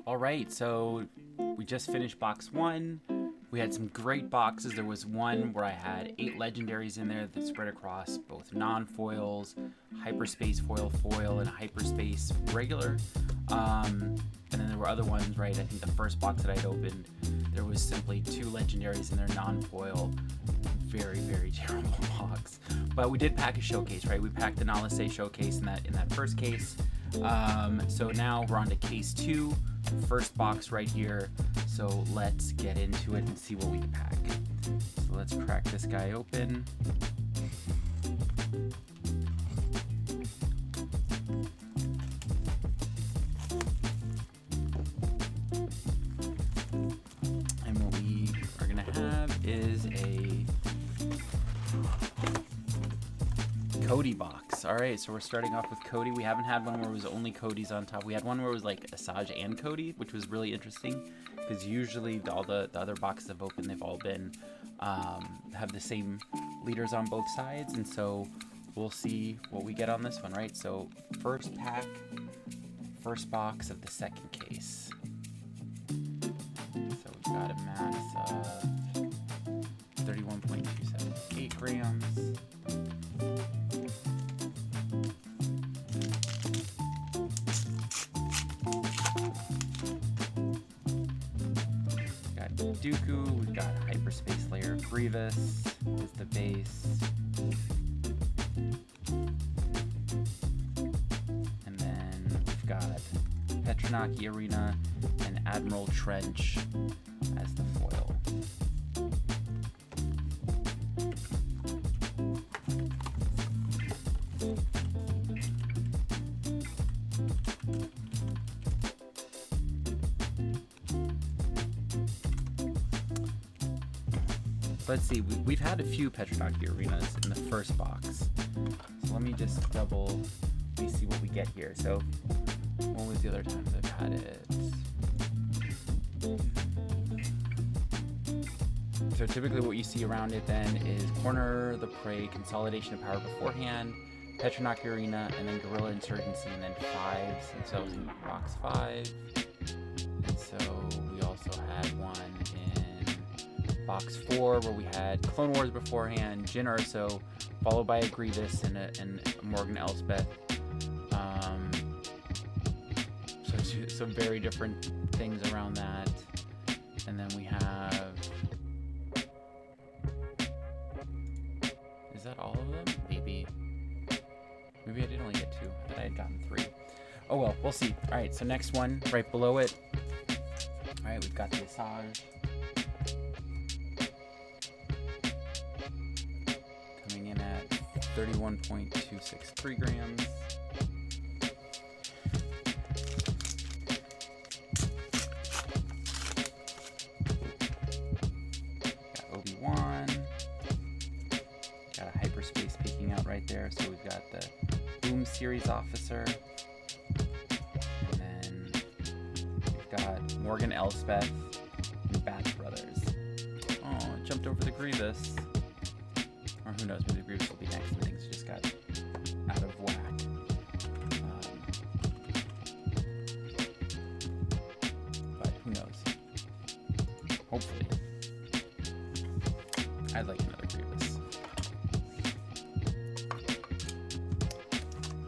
All right, so we just finished box one. We had some great boxes. There was one where I had 8 legendaries in there that spread across both non-foils, hyperspace foil, and hyperspace regular. And then there were other ones, right? I think the first box that I'd opened, there was simply 2 legendaries in their non-foil. Very, very terrible box. But we did pack a showcase, right? We packed the Nalase showcase in that first case. So now we're on to case 2, first box right here. So let's get into it and see what we can pack. So let's crack this guy open. And what we are gonna have is a Cody box. All right, so we're starting off with Cody. We haven't had one where it was only Cody's on top. We had one where it was like Asajj and Cody, which was really interesting because usually all the other boxes I've opened, they've all been have the same leaders on both sides, and so we'll see what we get on this one, right? So first pack, first box of the second case. So we've got a mass of 31.278 grams. Dooku, we've got hyperspace layer of Grievous is the base, and then we've got Petronaki Arena and Admiral Trench as the foil. Let's see, we've had a few Petronaki Arenas in the first box. So let me just see what we get here. So, what was the other times I've had it? So typically what you see around it then is Corner the Prey, Consolidation of Power beforehand, Petronaki Arena, and then Guerrilla Insurgency, and then 5s. And so it was in box 5. And so we also had one in box 4 where we had Clone Wars beforehand, Jyn Erso, followed by a Grievous and a Morgan Elspeth. So some very different things around that. And then we have... Is that all of them? Maybe I did only get 2. I thought I had gotten 3. Oh well, we'll see. Alright, so next one, right below it. Alright, we've got the Asajj. Coming in at 31.263 grams. Got Obi-Wan. Got a hyperspace peeking out right there. So we've got the Boom Series Officer. And then we've got Morgan Elspeth and Batch Brothers. Oh, it jumped over the Grievous. Or who knows, maybe the Grievous will be next and things just got out of whack. But who knows? Hopefully. I'd like another Grievous.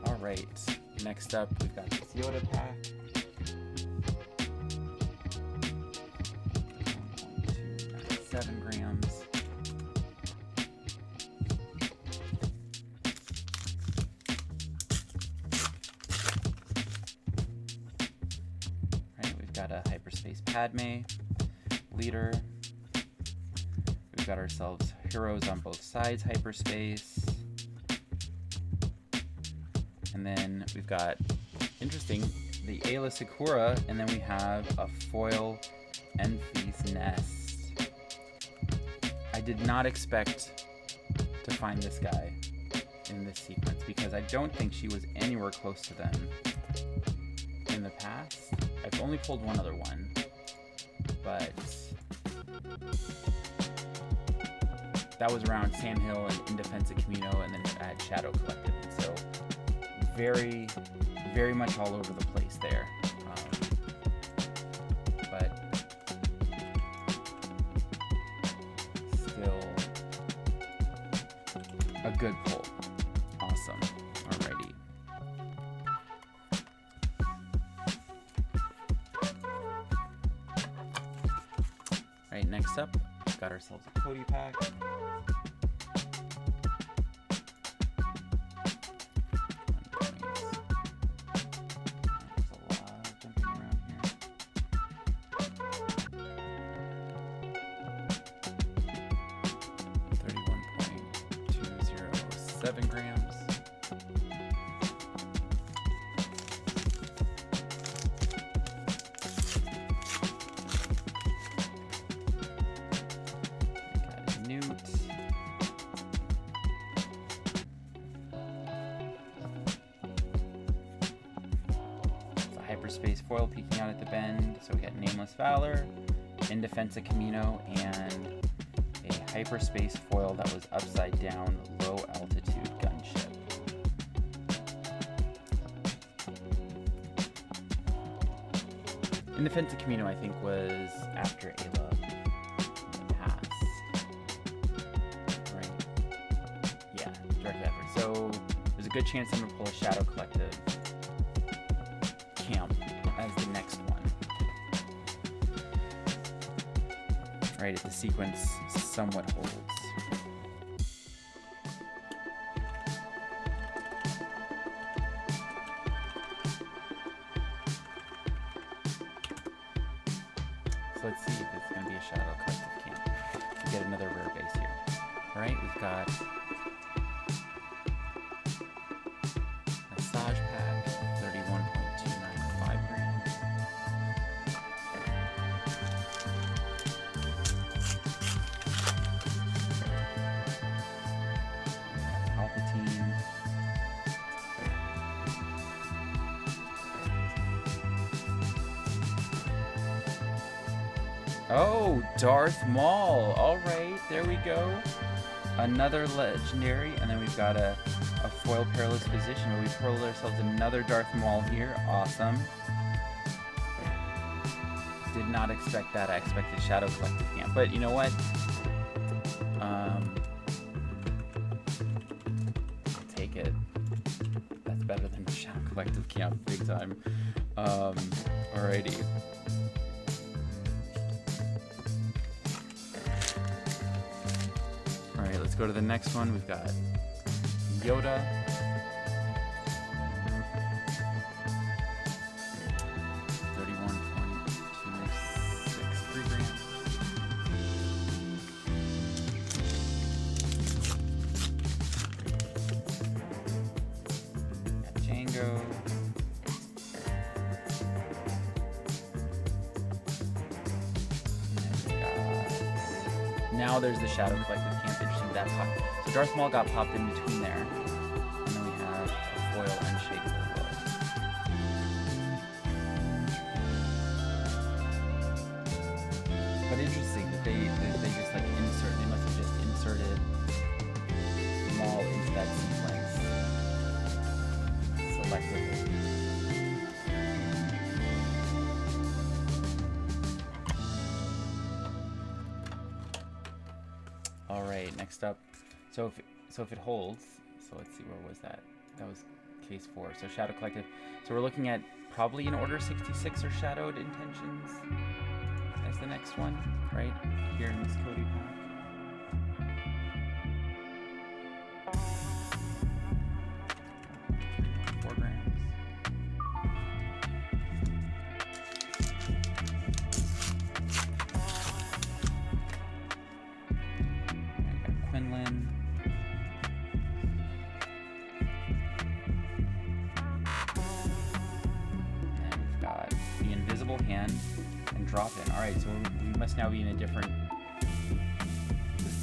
Alright, next up we've got this Yoda pack. 1.297 grams. Got a hyperspace Padme leader. We've got ourselves heroes on both sides hyperspace. And then we've got, interesting, the Ayla Sakura, and then we have a foil Enfys Nest. I did not expect to find this guy in this sequence because I don't think she was anywhere close to them in the past. I've only pulled one other one, but that was around Sandhill and In Defense of Camino, and then at Shadow Collective. And so very, very much all over the place there. A good pull. Awesome. Alrighty. Alright, next up, we've got ourselves a Cody pack. Hyperspace foil peeking out at the bend. So we got Nameless Valor, In Defense of Camino, and a hyperspace foil that was upside down, low altitude gunship. In Defense of Camino, I think, was after Ayla passed. Right? Yeah, direct effort. So there's a good chance I'm gonna pull a Shadow Collective camp as the next one. Right, if the sequence somewhat holds. So let's see if it's going to be a Shadow Collective camp. We get another rare base here. Alright, we've got Massage Pack, 31.295 grams. Palpatine. Oh, Darth Maul. Alright, there we go. Another legendary, and then we've got a foil perilous position where we pulled ourselves another Darth Maul here. Awesome. Did not expect that. I expected Shadow Collective camp, but you know what? I'll take it. That's better than Shadow Collective camp, big time. Alrighty. Alright, let's go to the next one. We've got Yoda. Now there's the Shadow Collective camp. Interesting, that pop. So Darth Maul got popped in between there, and then we have a foil Unshakable Glow. But interesting that they just like insert. They must have just inserted Maul into that sequence selectively. Alright, next up. So if it holds, so let's see, where was that? That was case 4. So Shadow Collective. So we're looking at probably an Order 66 or Shadowed Intentions as the next one, right? Here in this Cody pack. Hand and drop in. Alright, so we must now be in a different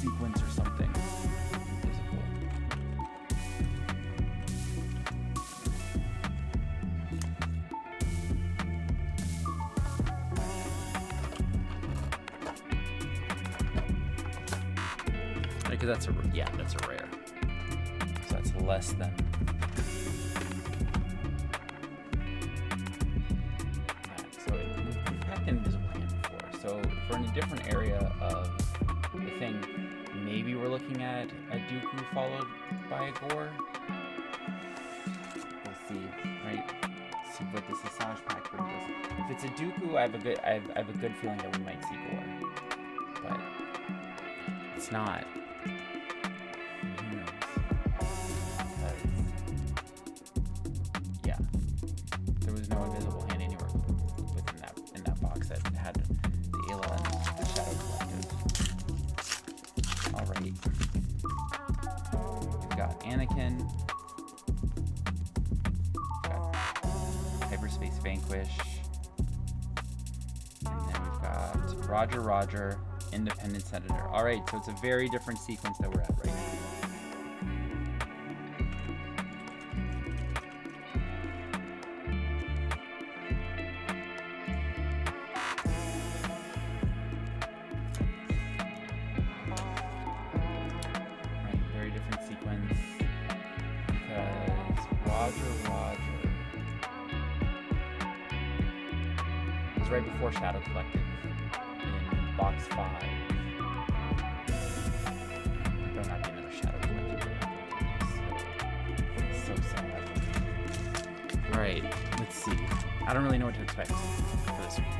sequence or something. Invisible. Because that's a rare. So that's less than. Invisible hand before, so if we're in a different area of the thing, maybe we're looking at a Dooku followed by a Gore. We'll see, right? See what this Asajj pack brings us. If it's a Dooku, I have a good feeling that we might see Gore, but it's not. Who knows? Because, yeah, there was no invisible hand anywhere in that box that had the Ayla and the Shadow Collective. All right, we've got Anakin. Hyperspace Vanquish, and then we've got Roger, Independent Senator. All right, so it's a very different sequence that we're at right now. Right, very different sequence because Roger. Right before Shadow Collective in box 5. Better not be another Shadow Collective. So sad. Alright, let's see. I don't really know what to expect for this video.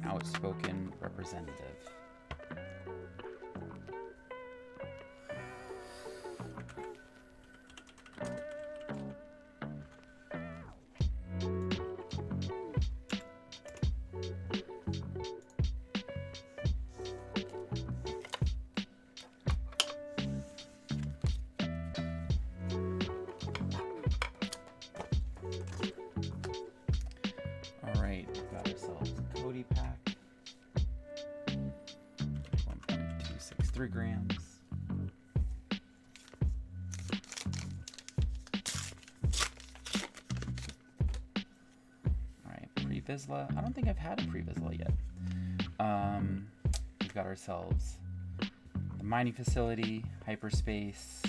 Outspoken representative. All right, we've got ourselves a Cody pack. 1.263 grams. Alright, Pre-Vizsla. I don't think I've had a Pre-Vizsla yet. We've got ourselves the mining facility, hyperspace.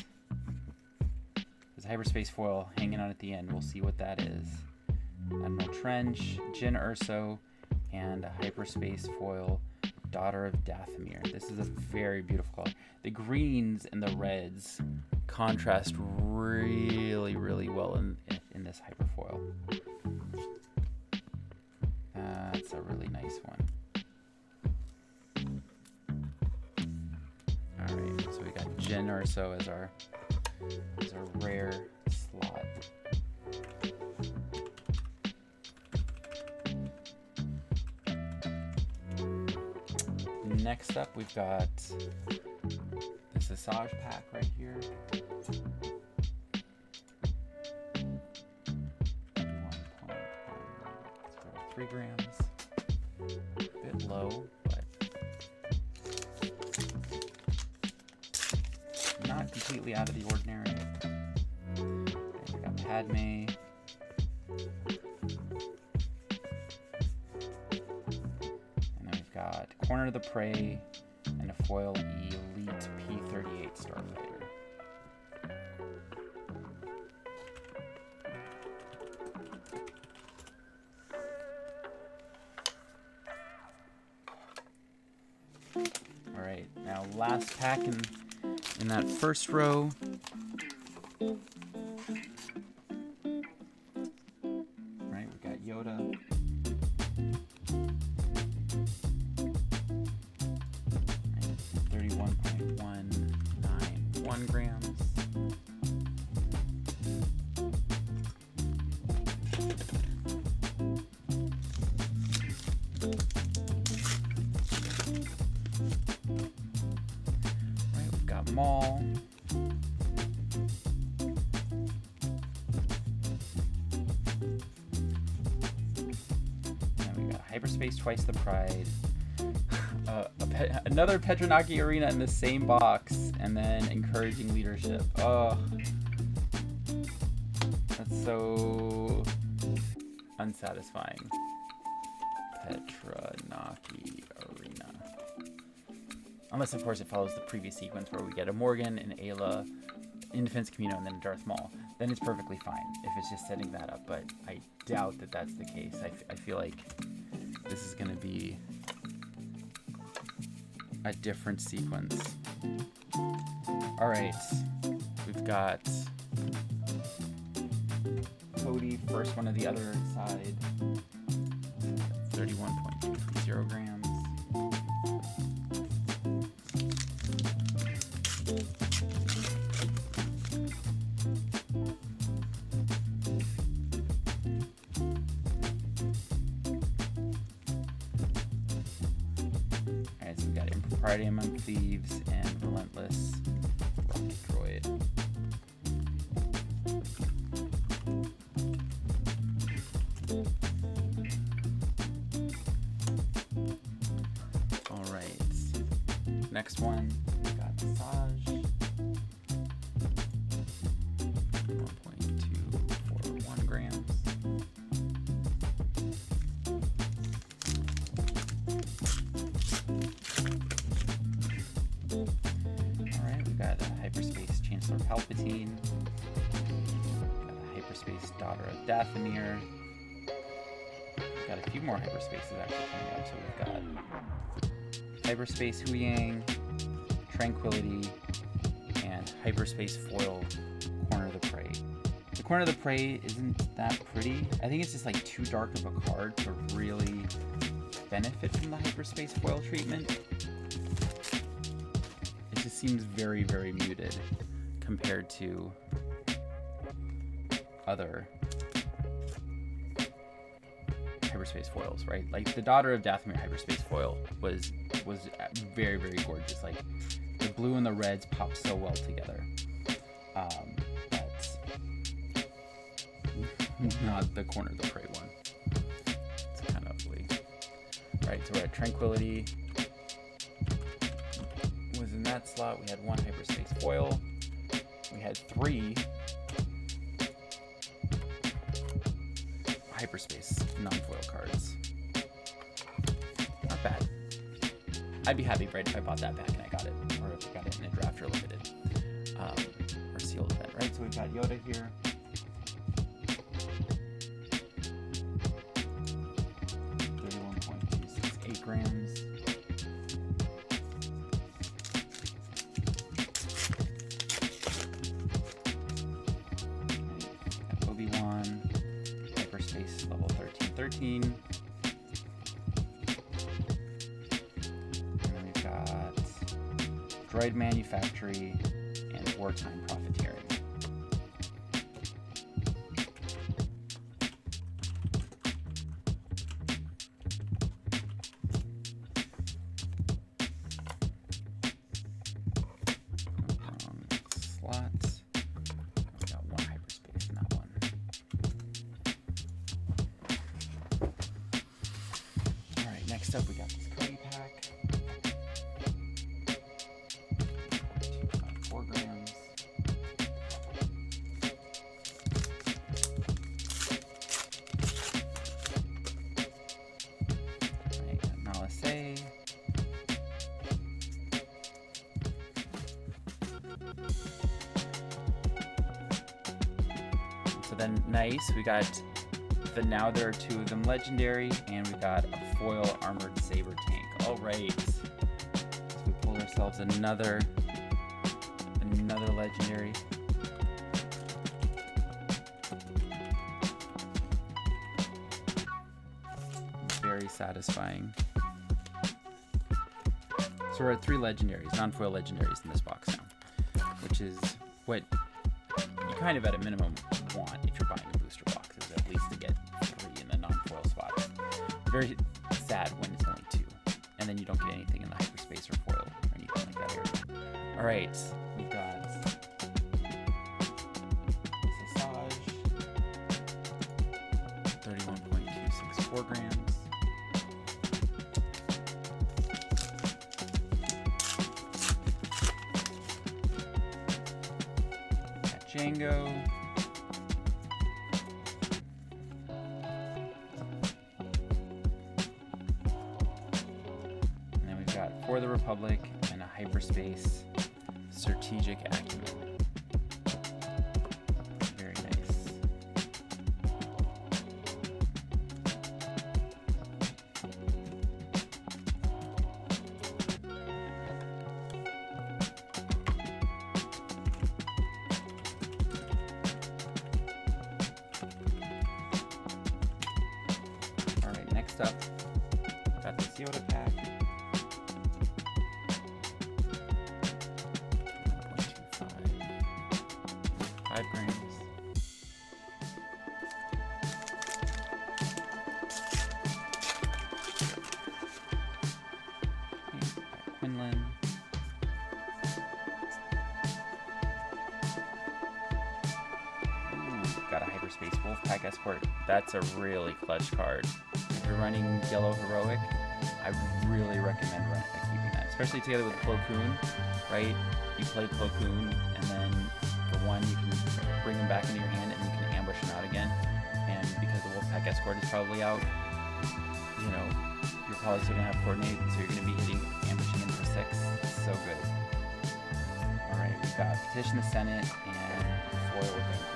There's a hyperspace foil hanging out at the end. We'll see what that is. Admiral Trench, Jyn Erso, and a hyperspace foil, Daughter of Dathomir. This is a very beautiful color. The greens and the reds contrast really, really well in this hyperfoil. That's a really nice one. All right, so we got Jyn Erso as our rare slot. Next up, we've got this Asajj pack right here. 3 grams. A bit low, but not completely out of the ordinary. And we got Padme. Got Corner of the Prey and a foil Elite P-38 Starfighter. All right, now last pack in that first row. All right, we got Yoda. 191 grams. Right, we've got Maul. And we got Hyperspace Twice the Pride. Another Petronaki Arena in the same box, and then Encouraging Leadership. Oh. That's so unsatisfying. Petranaki Arena. Unless, of course, it follows the previous sequence where we get a Morgan, an Ayla, Indefense Camino, and then a Darth Maul. Then it's perfectly fine if it's just setting that up, but I doubt that that's the case. I feel like this is going to be a different sequence. Alright, we've got Cody, first one of the other side, 31.230 grams. Alright, so we've got Impropriety Among Thieves and Relentless Rocket Droid. Next one, we got Massage, 1.241 grams. Alright, we got a Hyperspace Chancellor Palpatine, we got a Hyperspace Daughter of Dathomir, we've got a few more Hyperspaces actually coming up, so we've got Hyperspace Huyang, Tranquility, and Hyperspace Foil Corner of the Prey. The Corner of the Prey isn't that pretty. I think it's just like too dark of a card to really benefit from the Hyperspace Foil treatment. It just seems very, very muted compared to other Hyperspace foils, right? Like the Daughter of Dathomir Hyperspace foil was very, very gorgeous. Like the blue and the reds pop so well together. But not the Corner of the Prey one. It's kind of ugly. Right, so we're at Tranquility. Was in that slot. We had one Hyperspace foil. We had 3 Hyperspace non-foil cards. Not bad. I'd be happy, right, if I bought that back and I got it, or if I got it in a draft or limited, or sealed event, right? So we've got Yoda here. .268 grams. Got Obi-Wan. Hyperspace level 1313. And then we've got Droid Manufactory and Wartime Profiteering. Wrong slots. We got one hyperspace in that one. Next up, we got this Cody pack. 2.4 grams. Right, got Nalase. So then, nice, we got the Now There Are Two of Them legendary, and we got a foil armored saber tank. All right, so we pulled ourselves another legendary. Very satisfying. So we're at 3 legendaries, non-foil legendaries in this box now, which is what you kind of at a minimum want if you're buying a booster box, is at least to get 3 in the non-foil spots. Very sad when it's only 2, and then you don't get anything in the hyperspace or foil or anything like that area. All right, we've got Massage, 31.264 grams. Got Django. hyperspace strategic acumen. Very nice. All right, next up, got this Yoda pack. 5 grams. Quinlan. Ooh, got a hyperspace Wolfpack Escort. That's a really clutch card. If you're running yellow heroic, I really recommend keeping that, especially together with Plo Koon, right? You play Plo Koon, and then for one, you can bring them back into your hand, and you can ambush them out again. And because the Wolfpack Escort is probably out, you know, you're probably still gonna have coordinate, so you're gonna be ambushing in for 6. So good. All right, we've got Petition the Senate and Foil with Vanquish.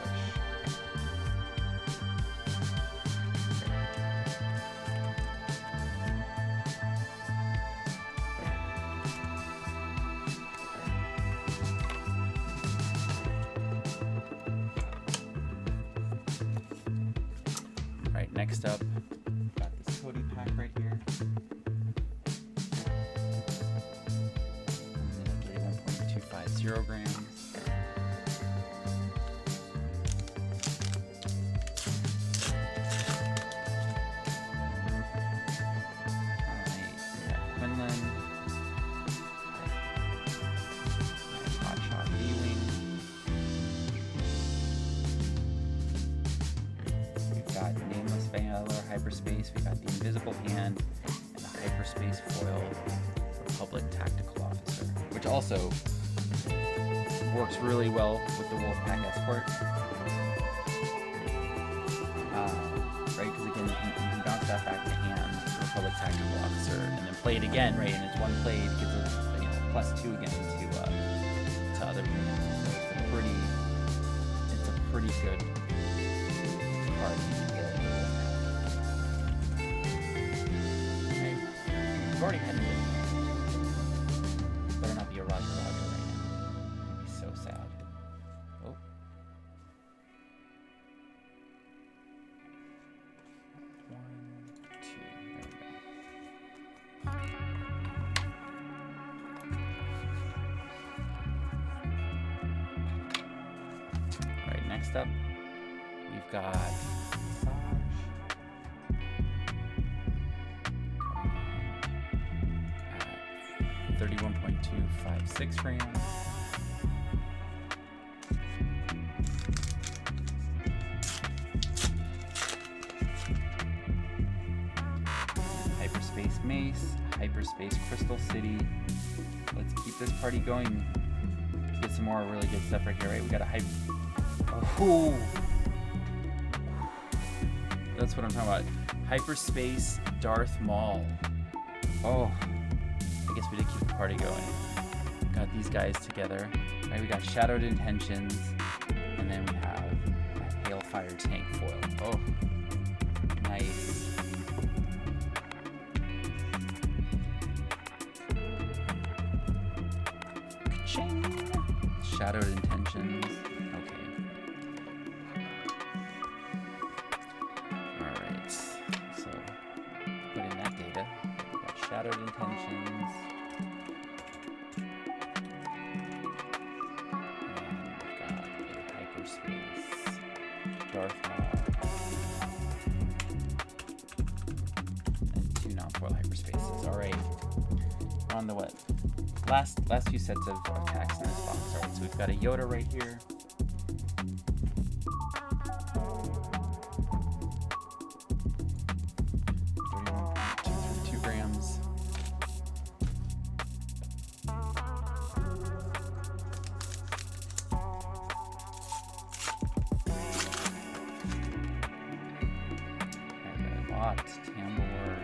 Right, next up, got this Cody pack right here. 31.250 grams. Alright, we got Quinlan. Hotshot B-Wing. We've got Nameless Vanilla Hyperspace. We got the Invisible Hand and the Hyperspace Foil Republic Tactical Officer, which also works really well with the Wolfpack Escort. Right, because again, you can bounce that back to hand, the Republic Tactical Officer, and then play it again, right? And it's one play, it gives it, you know, +2 again to other units. So it's a pretty good card to get. Right? You've already had it. Better not be a Roger right now. I'd be so sad. Oh. One, two, there we go. Alright, next up, we've got Massage. 31.256 grams. Hyperspace Mace, Hyperspace Crystal City. Let's keep this party going. Get some more really good stuff right here, right? We got a Oh, that's what I'm talking about. Hyperspace Darth Maul. Oh, I guess we did keep the party going. Got these guys together. Right, we got Shadowed Intentions, and then we have that Hailfire Tank foil. Oh, nice. Ka-ching! Shadowed Intentions. Okay. Alright. So, put in that data. We got Shadowed Intentions. Darth Maul, and 2 non-foil hyperspaces. Alright, we're on the what? Last few sets of attacks in this box. Alright, so we've got a Yoda right here. Grams. Tambor.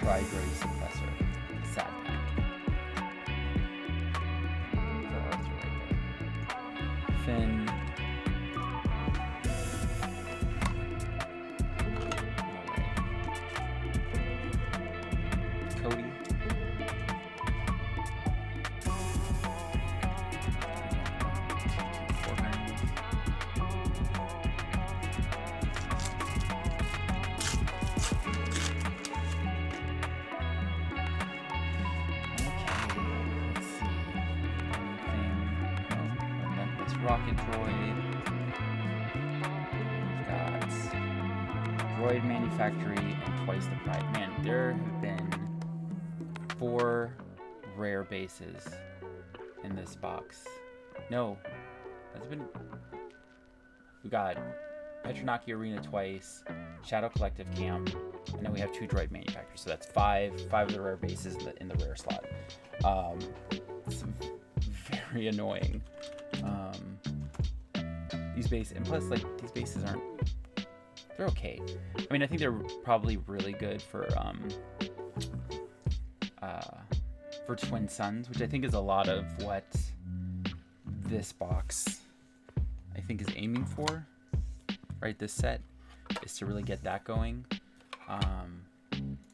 Tri-Berry Suppressor. Sad pack. For Arthur right there. Finn. Cody. Rocket Droid. We've got Droid Manufactory and Twice the Pride. Man, there have been 4 rare bases in this box. No, that's been. We got Petronaki Arena twice, Shadow Collective Camp, and then we have 2 Droid Manufacturers. So that's 5 of the rare bases in the rare slot. It's very annoying. These bases, and plus, like, these bases aren't, they're okay. I mean, I think they're probably really good for Twin Suns, which I think is a lot of what this box, I think, is aiming for, right? This set is to really get that going.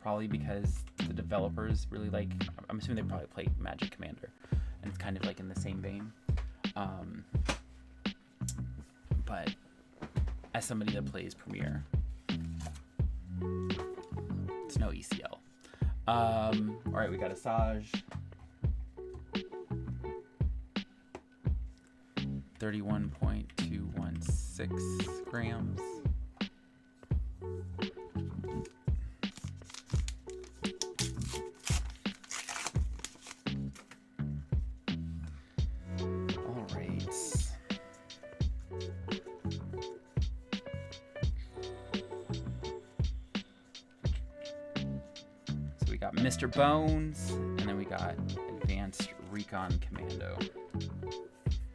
Probably because the developers really like, I'm assuming they probably play Magic Commander, and it's kind of like in the same vein. But as somebody that plays Premiere, it's no ECL. All right, we got Asajj. 31.216 grams. Mr. Bones, and then we got Advanced Recon Commando.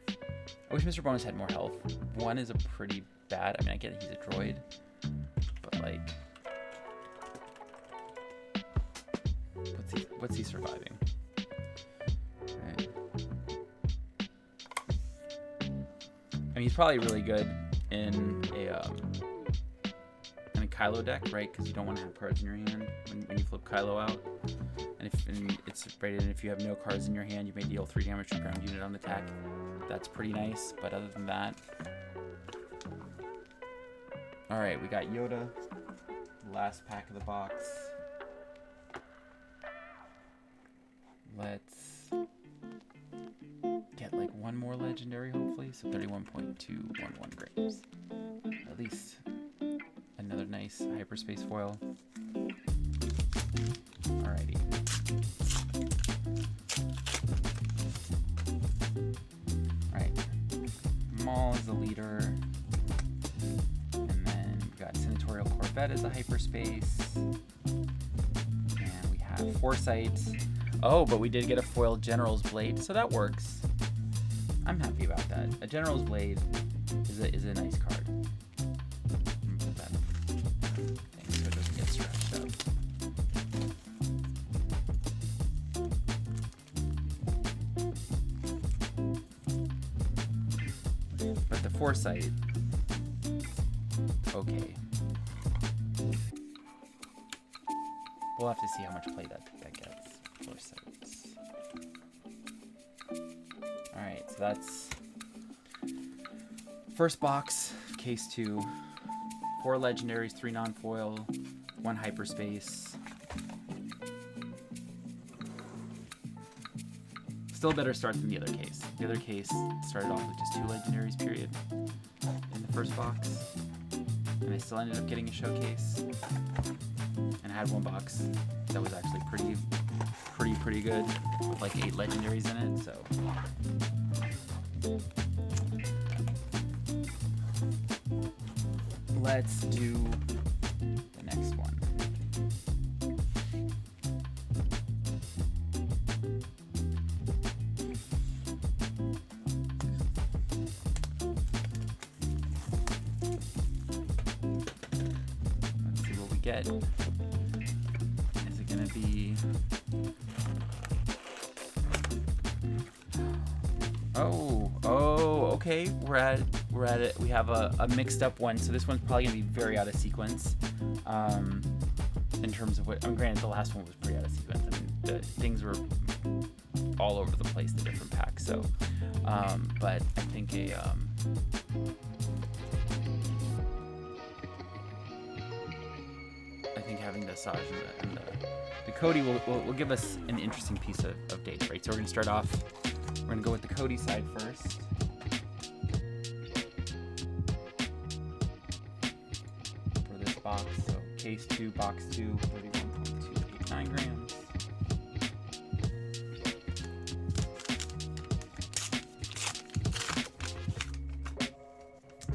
I wish Mr. Bones had more health. 1 is a pretty bad, I mean, I get he's a droid, but like, what's he surviving? Right. I mean, he's probably really good in a Kylo deck, right? Because you don't want to have cards in your hand when you flip Kylo out. And it's rated, and if you have no cards in your hand, you may deal 3 damage to a ground unit on attack. That's pretty nice, but other than that... Alright, we got Yoda. Last pack of the box. Let's get like 1 more legendary, hopefully. So 31.211 grams. At least another nice hyperspace foil. Alrighty. Alright. Maul is the leader. And then we got Senatorial Corvette as a hyperspace. And we have Foresight. Oh, but we did get a foiled General's Blade, so that works. I'm happy about that. A General's Blade is a nice card. Put that thing so it doesn't get scratched up. But the Foresight, okay. We'll have to see how much play that gets. Foresights. Alright, so that's first box, case 2. 4 legendaries, 3 non-foil, 1 hyperspace. Still a better start than the other case. The other case started off with just 2 legendaries, period, in the first box. And I still ended up getting a showcase. And I had 1 box that was actually pretty good, with like 8 legendaries in it, so. Let's do the next one. Let's see what we get. Is it gonna gonna be... Oh, okay. We're at it. We have a mixed up one, so this one's probably gonna be very out of sequence. In terms of what, I mean, granted, the last one was pretty out of sequence. I mean, the things were all over the place, the different packs. So, but I think having the Saj and the Cody will give us an interesting piece of data, right? So we're gonna start off. We're gonna go with the Cody side first. For this box, so case 2, box 2, 31.289 grams. So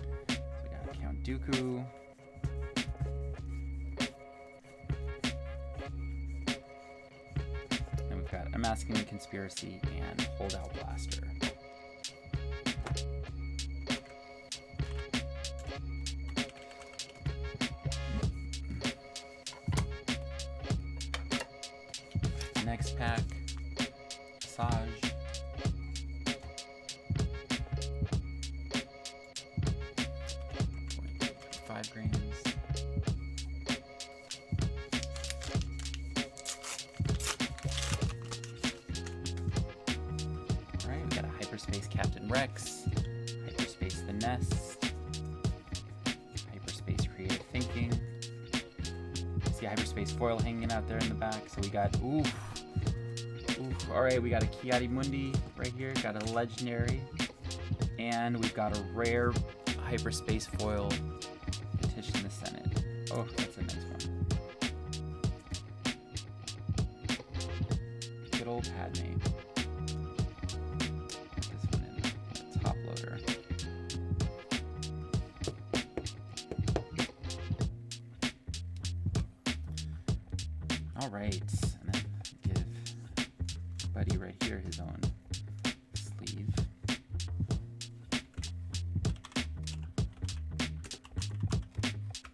we got Count Dooku. And we've got Unmasking the Conspiracy and Holdout Blaster. Next pack, Saj. 5 grams. Alright, we got a Hyperspace Captain Rex, Hyperspace The Nest, Hyperspace Creative Thinking. See Hyperspace Foil hanging out there in the back. So we got, alright, we got a Ki-Adi-Mundi right here, got a legendary, and we've got a rare Hyperspace Foil Petition the Senate. Oh, that's a nice one. Good old Padme. Put this one in the top loader. Alright, and then give Buddy right here his own sleeve.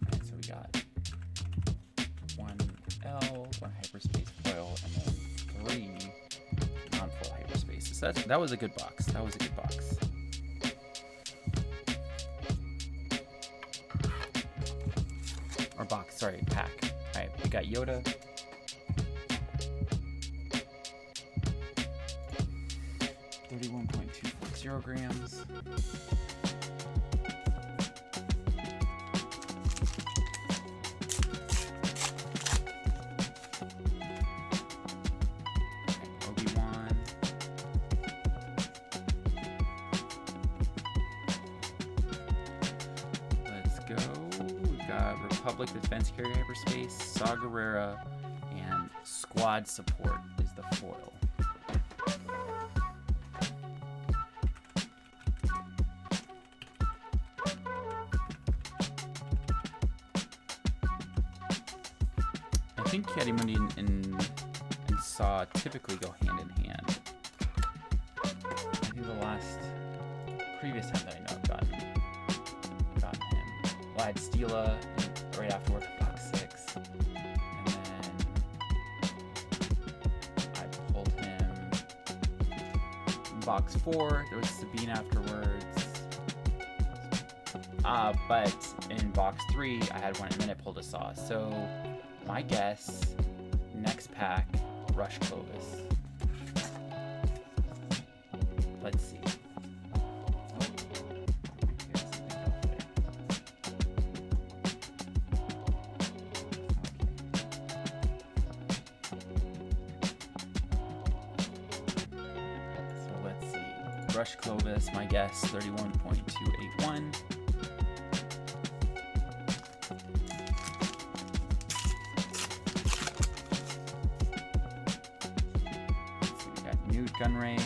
Alright, so we got 1L, 1 Hyperspace Foil, and then 3 non-foil Hyperspaces. So that was a good box. That was a good box. Or box, sorry, pack. Alright, we got Yoda. 31.240 grams. Obi-Wan. Let's go. We've got Republic Defense Carrier Hyperspace, Saw Gerrera, and Squad Support is the foil. I think Ki-Adi-Mundi and Saw typically go hand in hand. I think the previous time that I know I've gotten him. Well, I had Steela right afterward for box 6, and then I pulled him in box 4. There was Sabine afterwards. But in box 3, I had one, and then I pulled a Saw. So my guess, next pack, Rush Clovis. Let's see. So let's see. Rush Clovis, my guess, 31.281. Gunray.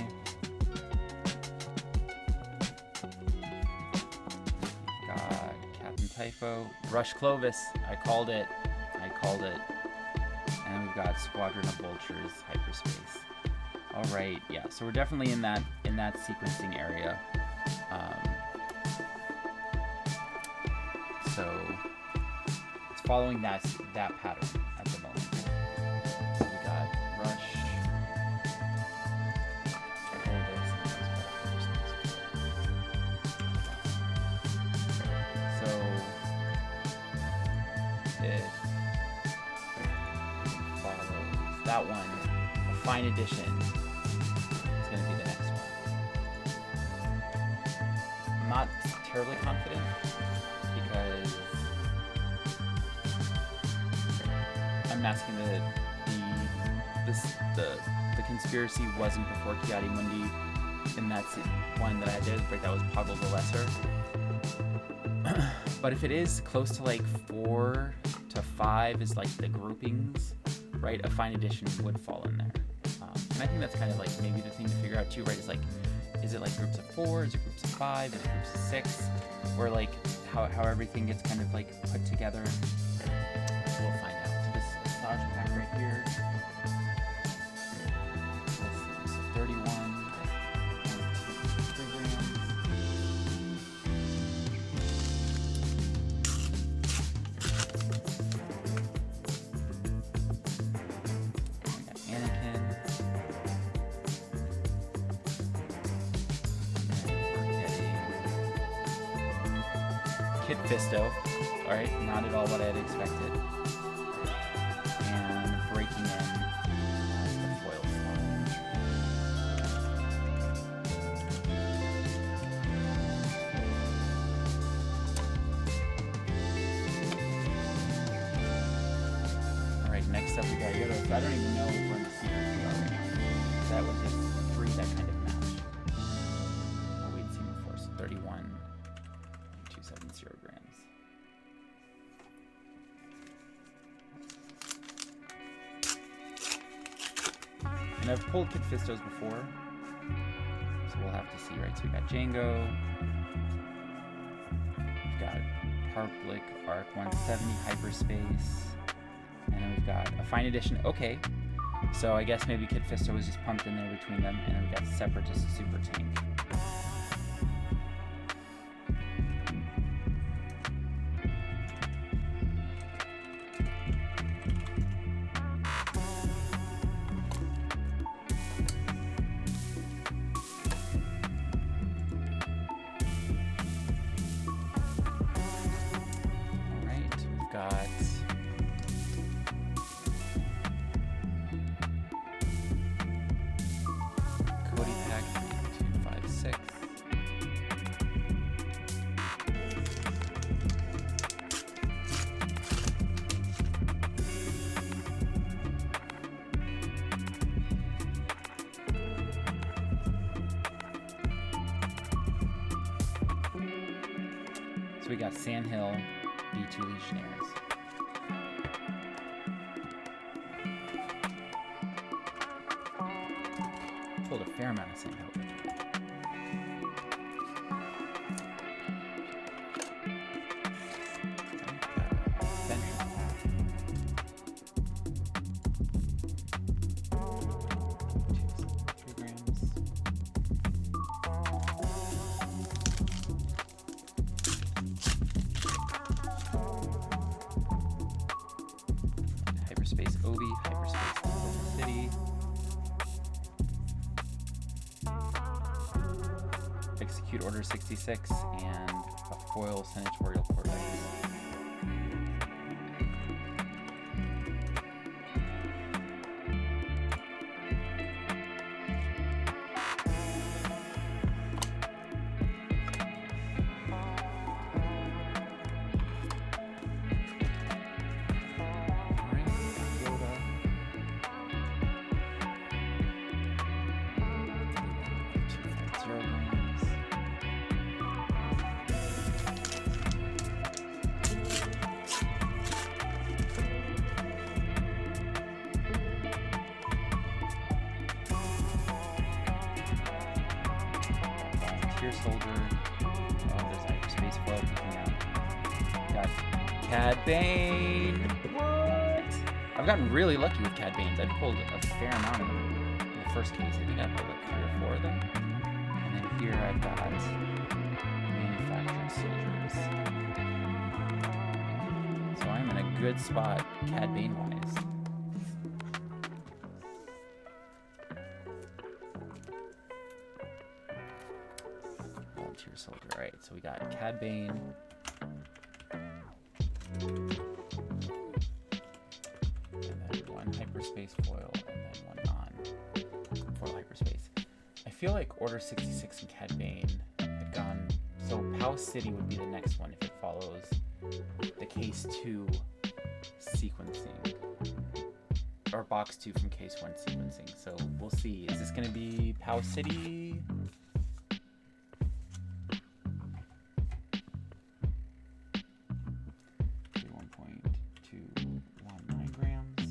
Got Captain Typho. Rush Clovis. I called it. And we've got Squadron of Vultures Hyperspace. Alright, yeah. So we're definitely in that sequencing area. So it's following that pattern at the moment. that one, a fine edition, is going to be the next one. I'm not terribly confident because I'm asking the conspiracy wasn't before Kiadi Mundi, and that's one that I did break. That was Poggle the Lesser. But if it is close to like 4 to 5 is like the groupings, right? A fine edition would fall in there. And I think that's kind of like maybe the thing to figure out too, right? Is it like groups of 4? Is it groups of 5? Is it groups of 6? Or like how everything gets kind of like put together. So we'll find out. So this massage pack right here. So 31. 3 grams. Fisto, alright, not at all what I had expected. And breaking in the foil slot. Alright, next up we got Yodo. So I don't even know where the secrets we are right now. That was just 3 that kind of match. Oh, we'd seen before, so 31.270 grams. And I've pulled Kid Fistos before, so we'll have to see, right? So we got Django, we've got Parplic, Arc 170, Hyperspace, and then we've got a fine edition. Okay, so I guess maybe Kid Fisto was just pumped in there between them, and then we got Separatist Super Tank. We got Sandhill, B2 Legionnaires. Pulled a fair amount of Sandhill. Hyperspace Obi, Hyperspace City, Execute Order 66, and a foil Senatorial Cortex. Soldier. Oh, there's Hyperspace foil peeking out. Got Cad Bane. What? I've gotten really lucky with Cad Banes. I've pulled a fair amount of them in the first case. I think I pulled like 3 or 4 of them. And then here I've got manufactured soldiers. So I'm in a good spot, Cad Bane wise. Volunteer soldier. Alright, so we got Cad Bane. And then 1 Hyperspace. hyperspace foil, and then one non-foil hyperspace. I feel like Order 66 and Cad Bane had gone. So Pow City would be the next one if it follows the Case 2 sequencing. Or Box 2 from Case 1 sequencing. So we'll see. Is this going to be Pow City? 1.219 grams.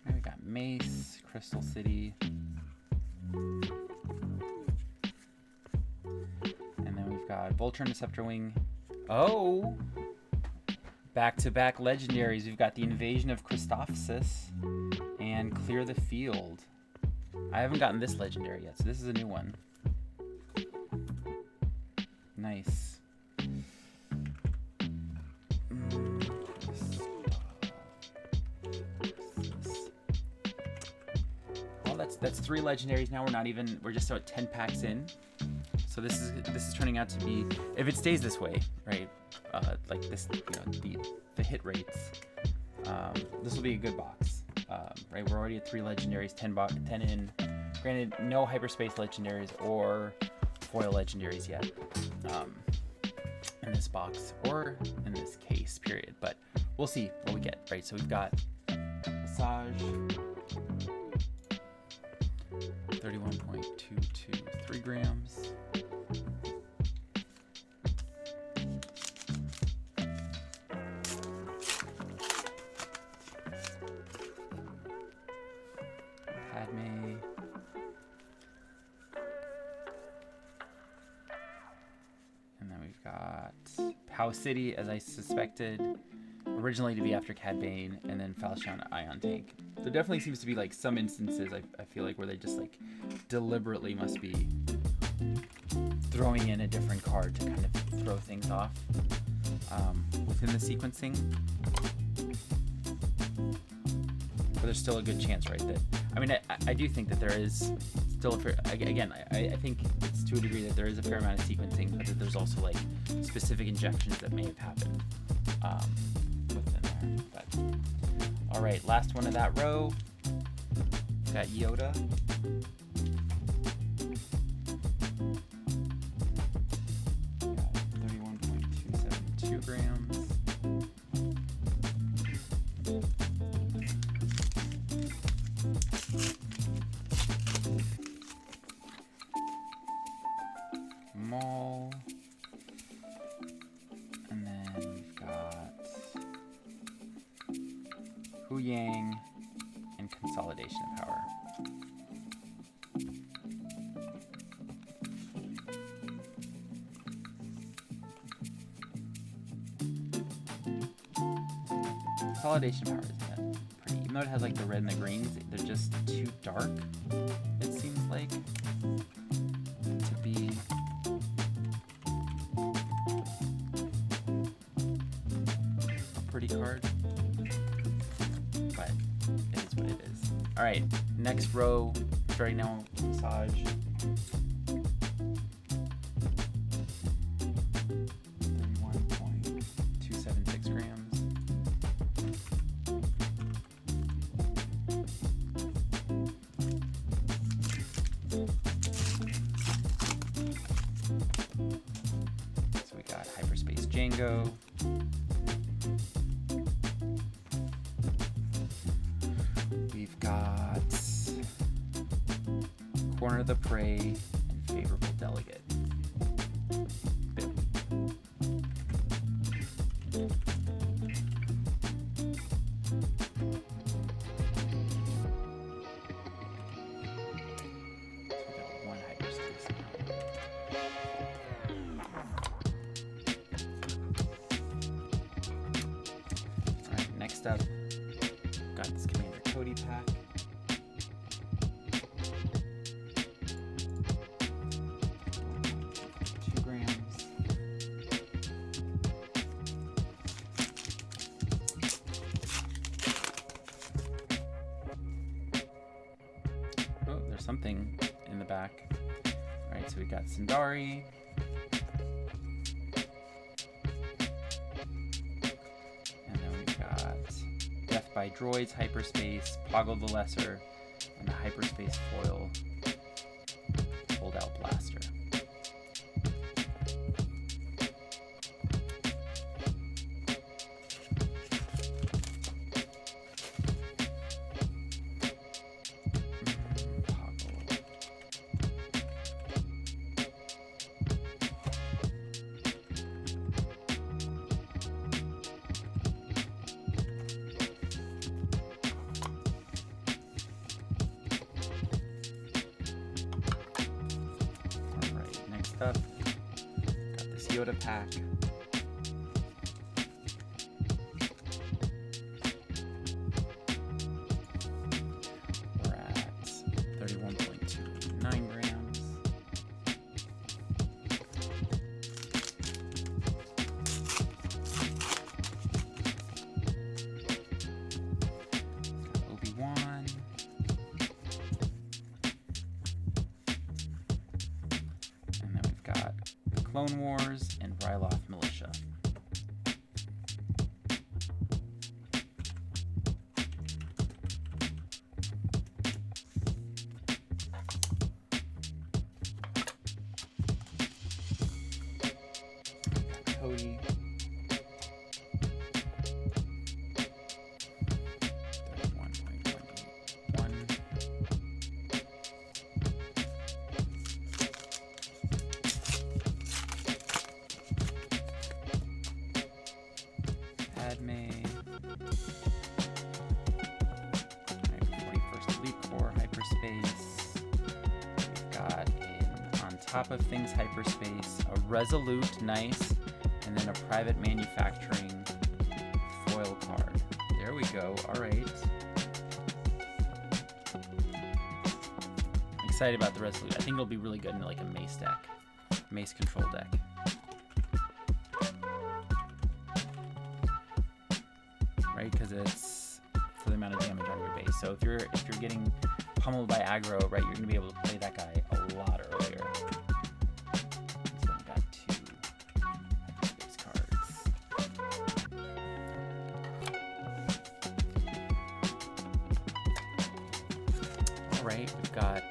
And we got Mace, Crystal City. Vulture and Deceptor Wing. Oh! Back-to-back legendaries. We've got the Invasion of Christopsis and Clear the Field. I haven't gotten this legendary yet, so this is a new one. Nice. Well, that's 3 legendaries now. We're just about 10 packs in. So this is turning out to be, if it stays this way, right? Like this, the hit rates. This will be a good box, right? We're already at 3 legendaries, 10 in. Granted, no hyperspace legendaries or foil legendaries yet in this box or in this case. Period. But we'll see what we get, right? So we've got Massage, 31.223 grams. Pow City, as I suspected, originally to be after Cad Bane, and then Falchion Ion Tank. There definitely seems to be like some instances I feel like where they just like deliberately must be throwing in a different card to kind of throw things off within the sequencing. But there's still a good chance, right? That I do think that there is still a fair, again, I think it's to a degree that there is a fair amount of sequencing, but that there's also like specific injections that may have happened within there. But all right, last one of that row. Got Yoda. Got 31.272 grams. Maul, and then we've got Hu Yang and Consolidation of Power. Consolidation of Power isn't that pretty, even though it has like the red and the greens, they're just too dark, it seems like, to be pretty card, but it is what it is. All right, next row, starting now with Massage. 31.276 grams. So we got Hyperspace Django. We've got Corner of the Prey and Favorable Delegate. One hyperspace now. Alright, next up, got this Commander Cody pack. Something in the back. All right, so we got Sindari, And then we've got Death by Droids, Hyperspace, Poggle the Lesser, and the Hyperspace Foil Holdout Blaster. Up. Got this Yoda pack. We're at 31.29 grams. Got Obi-Wan. Clone Wars and Ryloth Militia. Got Cody. 31.1. Padme. 41st Elite Corps Hyperspace. We've got on top of things Hyperspace, a Resolute, nice, and then a private manufacturing foil card. There we go. All right. I'm excited about the Resolute. I think it'll be really good in like a Mace deck, Mace control deck. Right, because it's for the amount of damage on your base. So if you're getting pummeled by aggro, right, you're gonna be able to play that guy a lot earlier. So we've got 2 base cards. All right, we've got.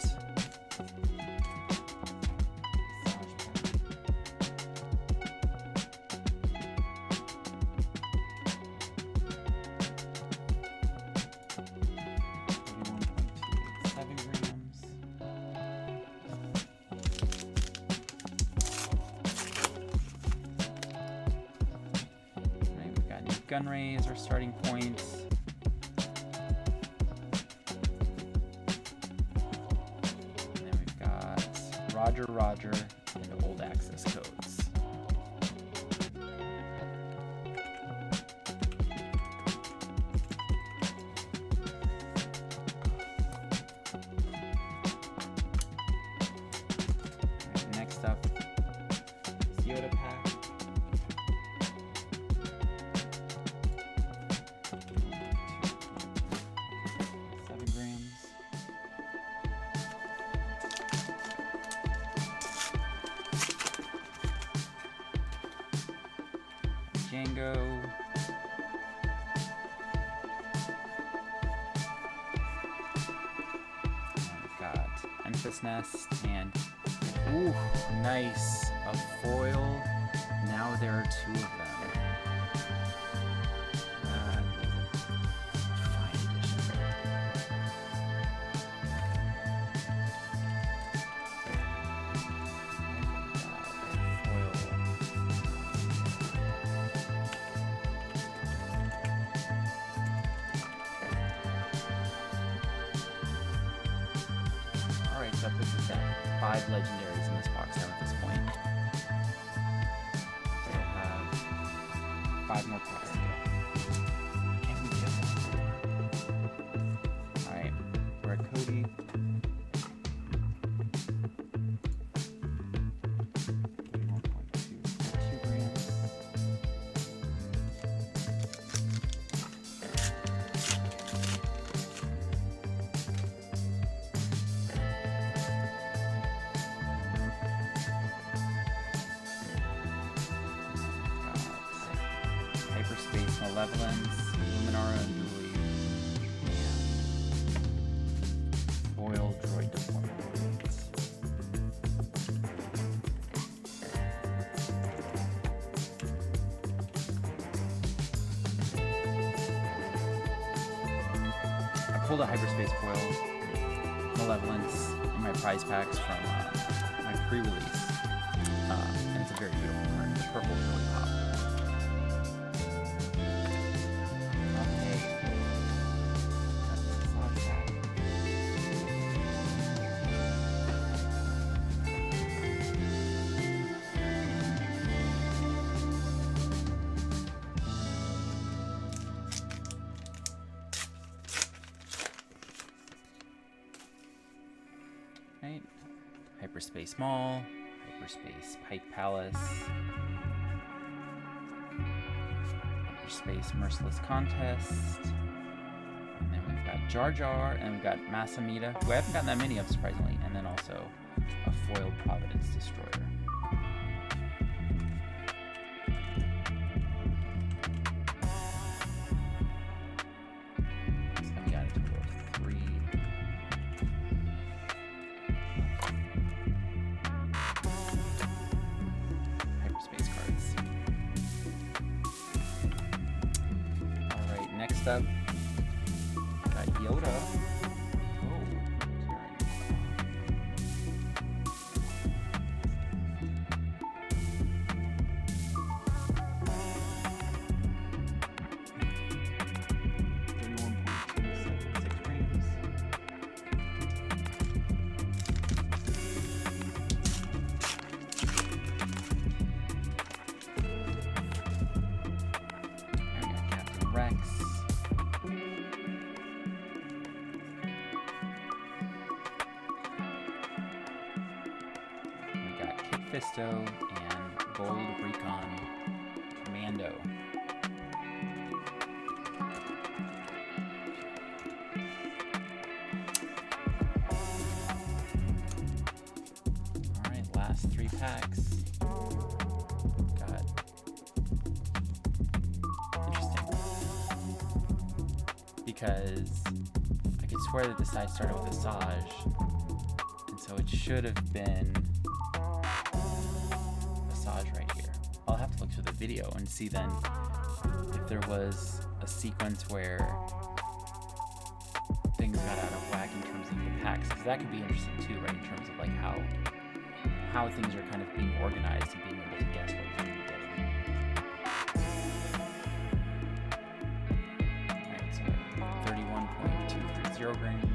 Gunray is our starting point. And then we've got Roger, and old access codes. Right, next up is Yoda pack. Django. We've got Enfys Nest and ooh, nice, a foil. Now there are 2 of them. Fine addition. So that puts us at 5 legendaries in this box now at this point. So we'll have 5 more packs to go. Can we get one? Alright, we're at Cody. 31.2 grams. Malevolence, Luminara Unduli, and Foil Droid Deployment. I pulled a Hyperspace Foil Malevolence in my prize packs from my pre-release, and it's a very beautiful card. The purple really pop. Right, Hyperspace Mall, Hyperspace Pike Palace, Hyperspace Merciless Contest, and then we've got Jar Jar, and we've got Masamita, who I haven't gotten that many of, surprisingly, and then also a foiled Providence Destroyer. So then we got a total of 3. Hyperspace cards. Alright, next up, got Yoda. Rex. We got Kit Fisto and Bold Recon Commando. Alright, last 3 packs. Because I could swear that the side started with Asajj, and so it should have been Asajj right here. I'll have to look through the video and see then if there was a sequence where things got out of whack in terms of the packs, because that could be interesting too, right? In terms of like how things are kind of being organized and being able to guess what you're getting. Alright, so 31.230 grams.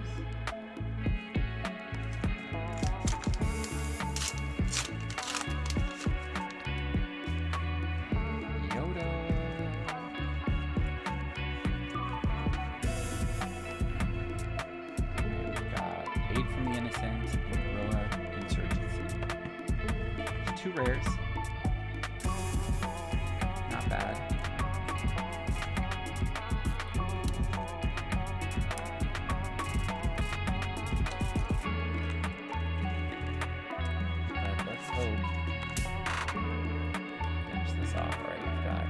Two rares. Not bad. But let's hope. Finish this off. Alright, we've got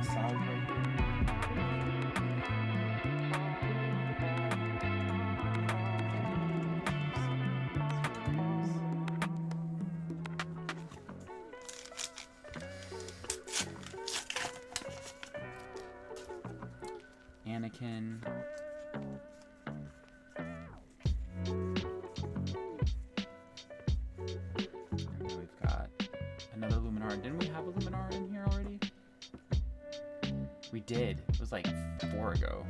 Asajj right here. Anakin. And then we've got another Luminara. Didn't we have a Luminara in here already? We did. It was like 4 ago.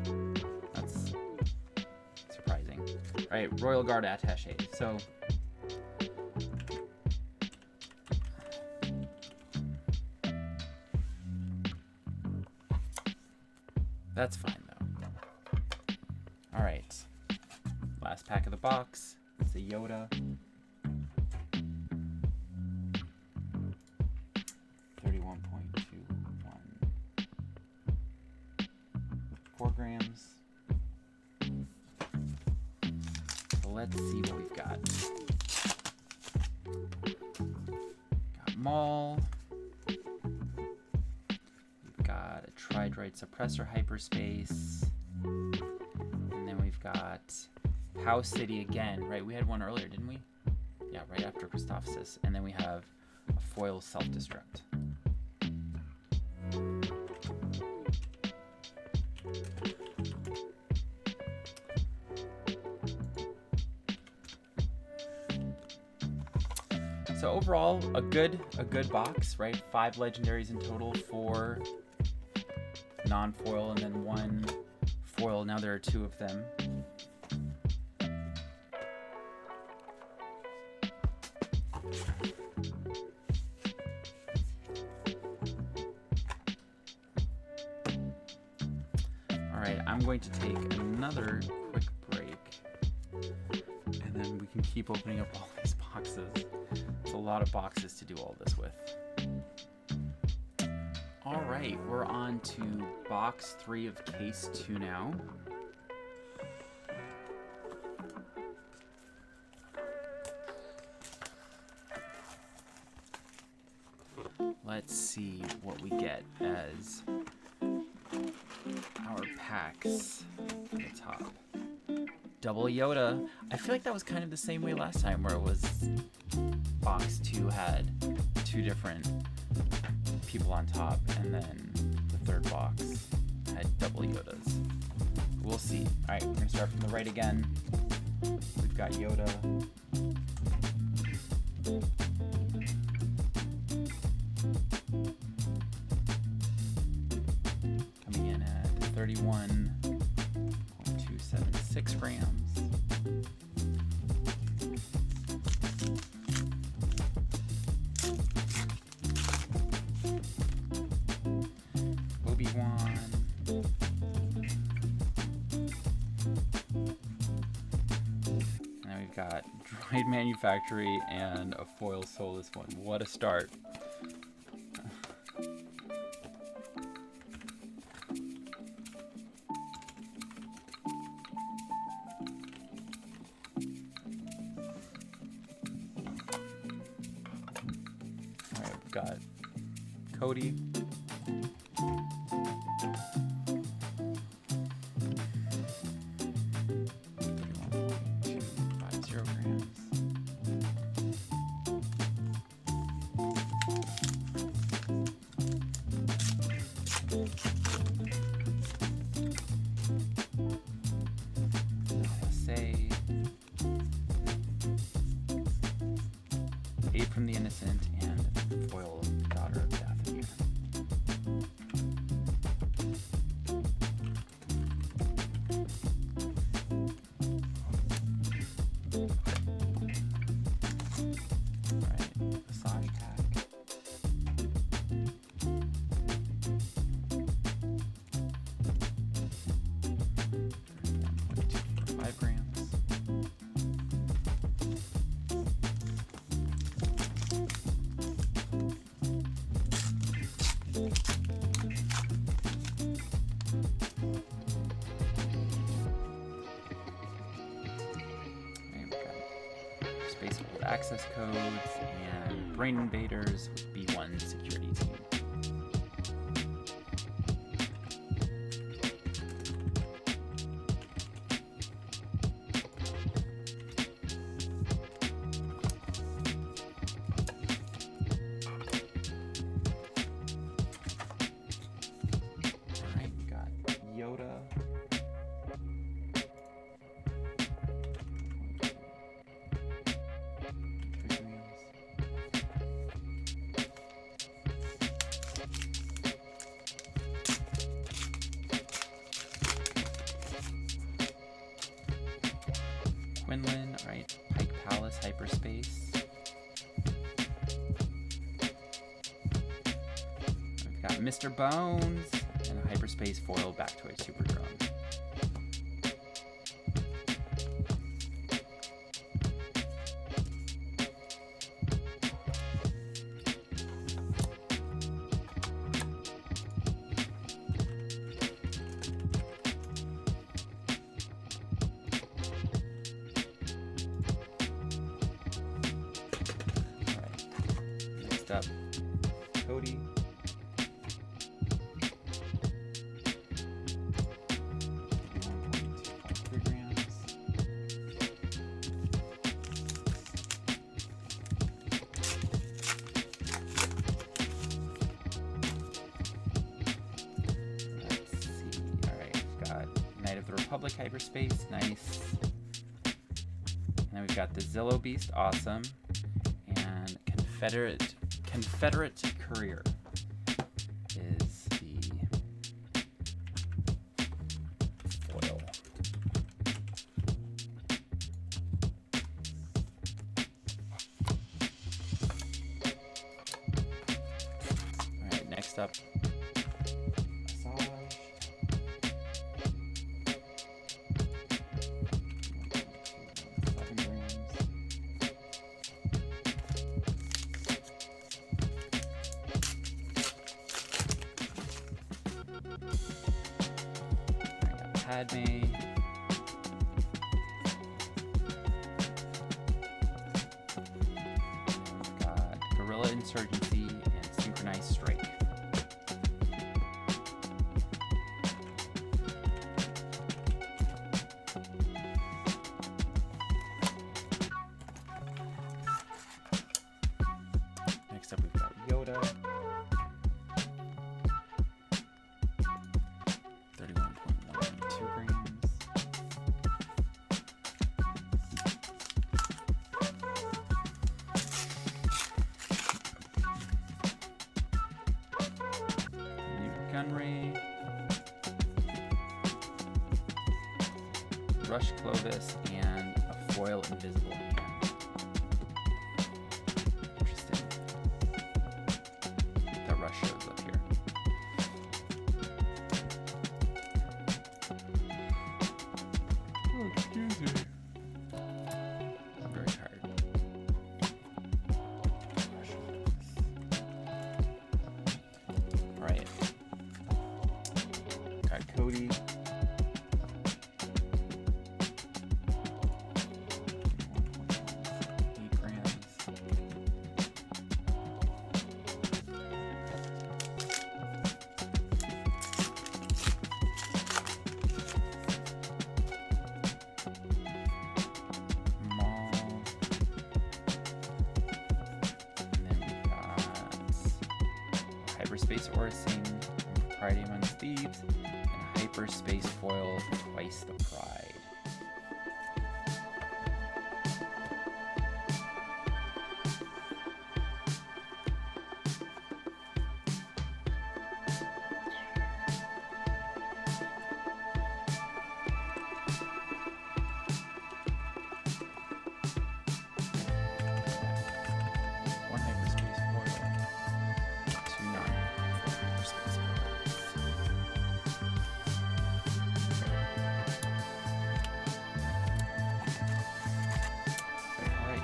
That's surprising. Alright, Royal Guard Attaché. So that's fine though. Alright. Last pack of the box. It's a Yoda. 31.21. 4 grams. So let's see what we've got. Got Maul. We've got a Hydrite Suppressor Hyperspace. And then we've got Pow City again, right? We had one earlier, didn't we? Yeah, right after Christophsis. And then we have a foil Self-Destruct. So overall, a good box, right? 5 legendaries in total, 4 non-foil, and then 1 foil. Now there are 2 of them. All right, I'm going to take another quick break, and then we can keep opening up all these boxes. It's a lot of boxes to do all this with. All right, we're on to box 3 of case 2 now. Let's see what we get as our packs at the top. Double Yoda. I feel like that was kind of the same way last time, where it was box 2 had 2 different people on top, and then the 3rd box had double Yodas. We'll see. All right, we're gonna start from the right again. We've got Yoda. Coming in at 31.276 grams. Obi-Wan. Now we've got Droid Manufactory and a foil soulless one. What a start. Alright, we've got Cody. Aid from the Innocent and foil Daughter of Dathomir. Alright, Massage Pack. 1.245 grams. Space with access codes and Brain Invaders with B1 security team. Alright, we got Yoda. Quinlan, alright, Pike Palace Hyperspace. We've got Mr. Bones and a Hyperspace foil Bactoid Super Drone. Up, Cody. Republic Hyperspace, nice. And then we've got the Zillow Beast, awesome. And Confederate Courier is the foil. Alright, next up, Massage. Padme. We've got Guerrilla Insurgency and Synchronized Strike. Next up, we've got Yoda. 31.192 grams. New Gunray. Rush Clovis and a foil invisible hand. Interesting. That Rush shows up here. Oh, excuse me. I'm very tired. Alright. Got Cody. Hyperspace Orison, Pride Amongst Thieves, and Hyperspace Foil, Twice the Pride. One Hyperspace Foil.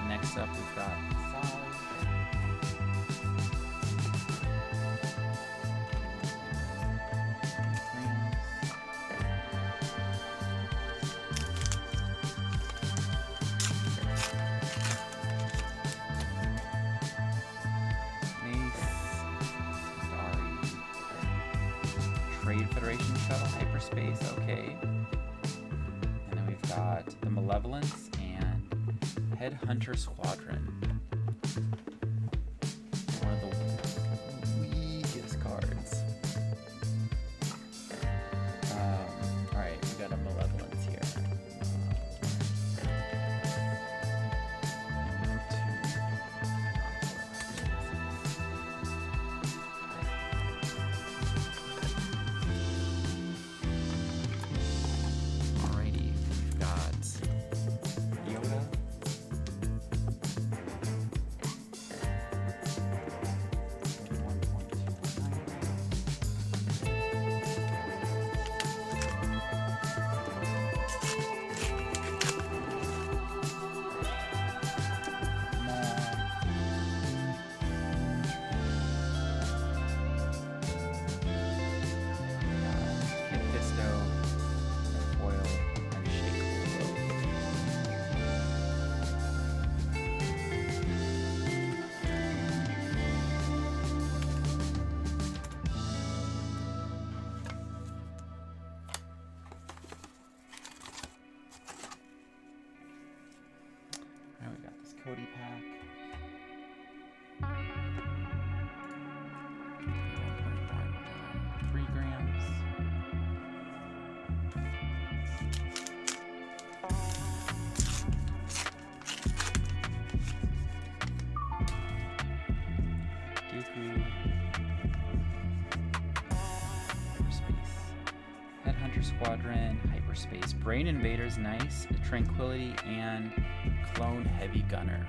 Next up, we've got Massage. Trade Federation Shuttle, Hyperspace, okay. And then we've got the Malevolence and Headhunter Squadron. One of the weakest cards. Alright, we got a Malevolence here. Alrighty, we've got Yoda. Cody pack. 3 grams. Squadron, Hyperspace Brain Invaders, nice. Tranquility, and Clone Heavy Gunner.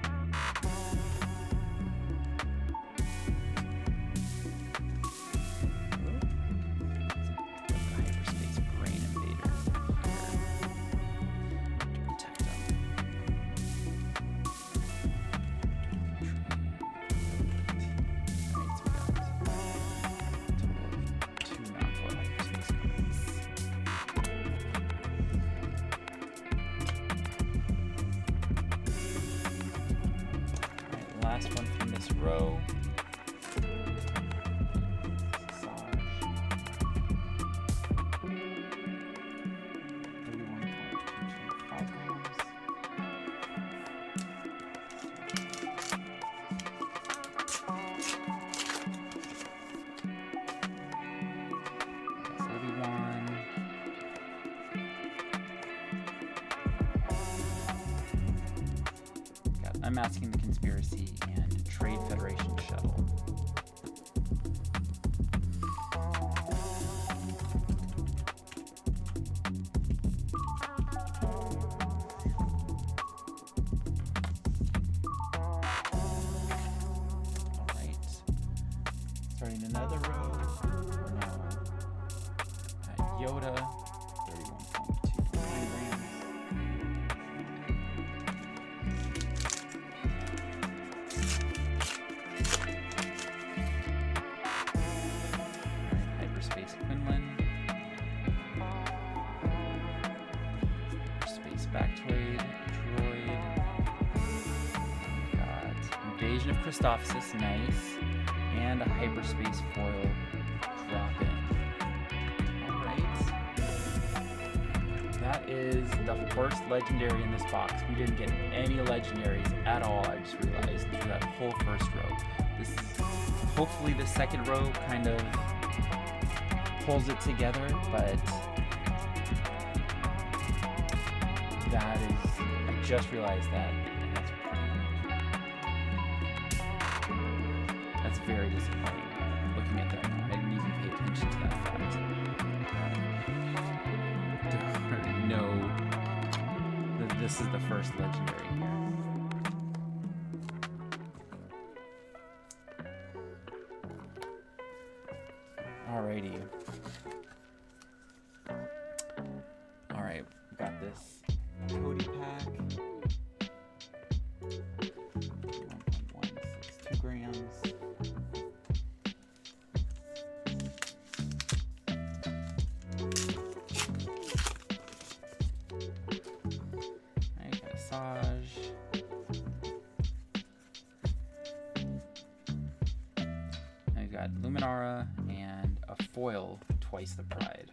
Hyperspace Brain Invaders here to protect them. Alright, so we got two non-foil hyperspace cards. Alright, last one from this row. Massage. 31.225 grams. Obi-Wan. Got Unmasking the Conspiracy and Trade Federation Shuttle. Alright. Starting another row. We're now at Yoda, 31.2 grams. Alright, Hyperspace Quinlan. Hyperspace Factoid, Droid. Got Invasion of Christophsis, nice. And a Hyperspace Foil drop-in. Alright. That is the first legendary in this box. We didn't get any legendaries at all, I just realized, through that whole first row. This is hopefully the second row kind of pulls it together, but that is, I just realized that. That's very disappointing. Looking at that now, I didn't even pay attention to that fact. No, this is the first legendary here. Alrighty. Alright, we got this Cody pack. 1.162 grams. Alright, got a Saj. Now we've got Luminara and a foil, Twice the Pride.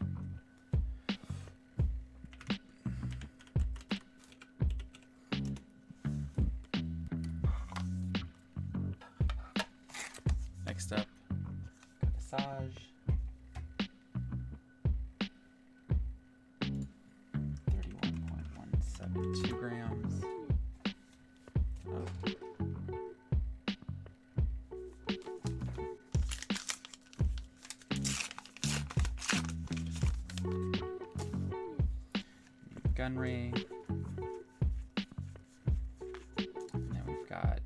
Next up, got a Saj. 31.172 grams. Oh. Gunray.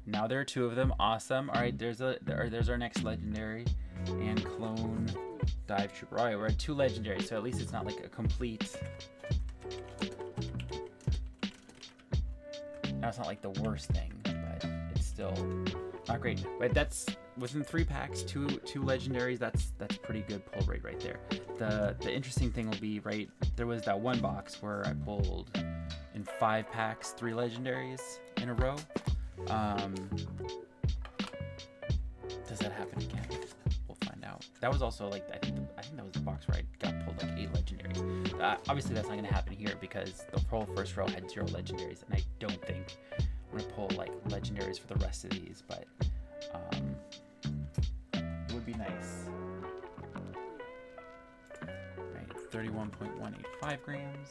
Now there are two of them. Awesome. All right, there's our next legendary, and Clone Dive Trooper. All right, we're at two legendaries, so at least it's not like a complete. Now it's not like the worst thing, but it's still not great. But that's within 3 packs, two legendaries. That's pretty good pull rate right there. The interesting thing will be, right, there was that one box where I pulled in 5 packs 3 legendaries in a row. Does that happen again? We'll find out. That was also like I think that was the box where I got pulled like 8 legendaries. Obviously that's not gonna happen here because the whole first row had 0 legendaries, and I don't think I'm gonna pull like legendaries for the rest of these, but it would be nice. Right, 31.185 grams.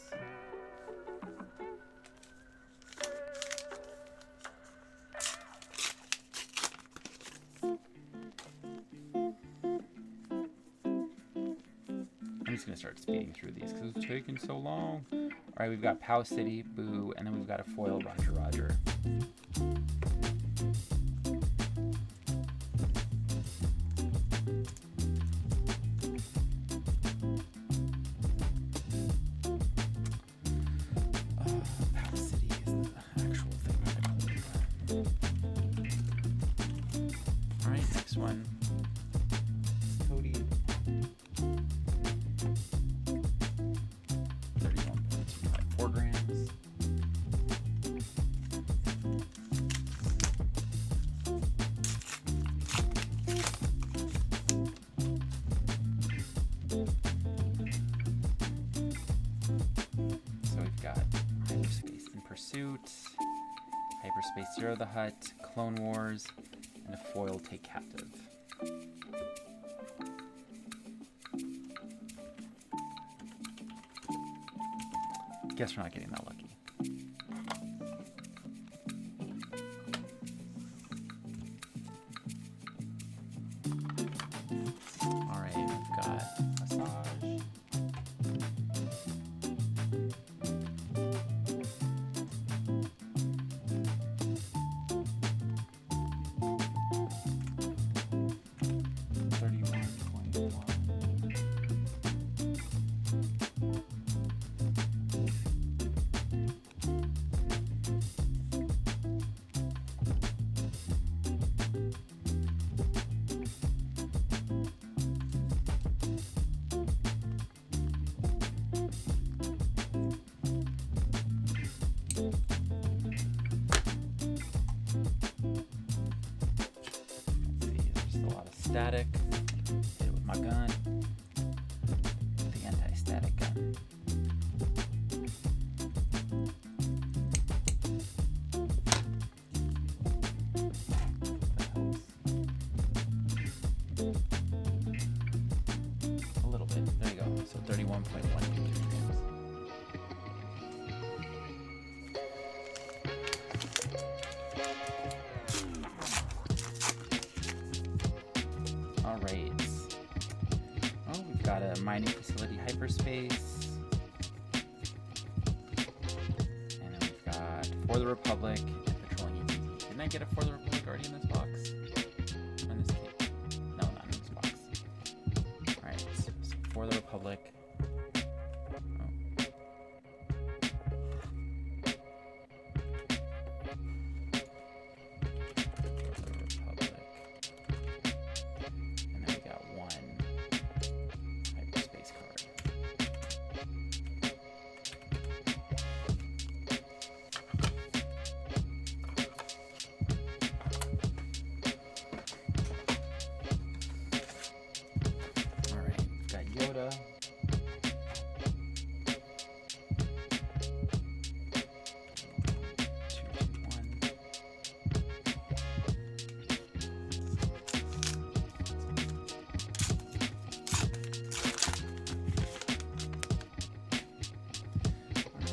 going to start speeding through these because it's taking so long. All right, we've got Pow City, Boo, and then we've got a foil Roger Roger. Pow City is the actual thing that I pulled. All right, next one. Cody. 31.254 grams. So we've got Hyperspace in Pursuit, Hyperspace Zero the Hut, Clone Wars, and a foil Take Captive. Guess we're not getting that lucky. All right, we've got Massage. Static. Hit it with my gun. The anti-static gun. That helps. A little bit. There you go. So 31.1 grams. All right. Oh, we've got a mining facility hyperspace. And then we've got For the Republic and Patrolling ETT. Didn't I get a For the Republic already in this box? Or in this case? No, not in this box. All right, so For the Republic. Yoda.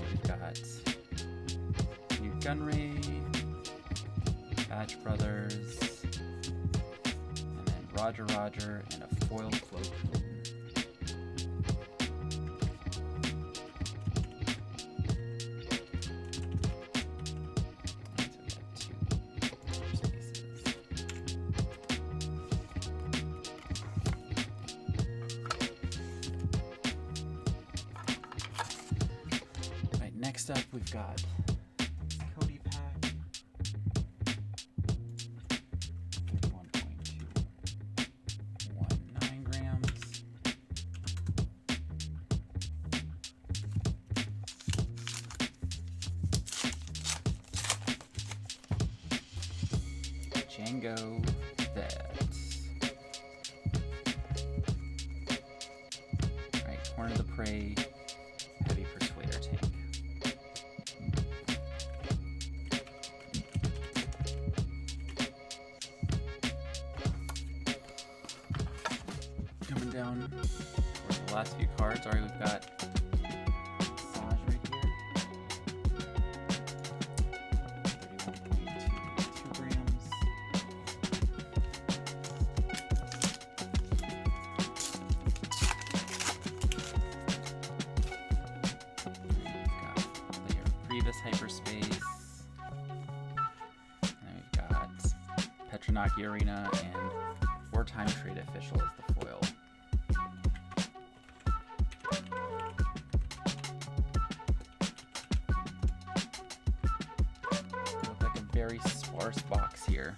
We've got new Gunray, Batch Brothers, and then Roger Roger, and a foil float. Next up, we've got Cody Pack, 31.219 grams. Django Fett. All right, Corner of the Prey, Heavy Persuader Tank. Coming down towards the last few cards. All right, we've got Massage right here. 31.22 grams. Hyperspace. And then we've got Petronaki Arena and Wartime Trade Official as the foil. Looks like a very sparse box here.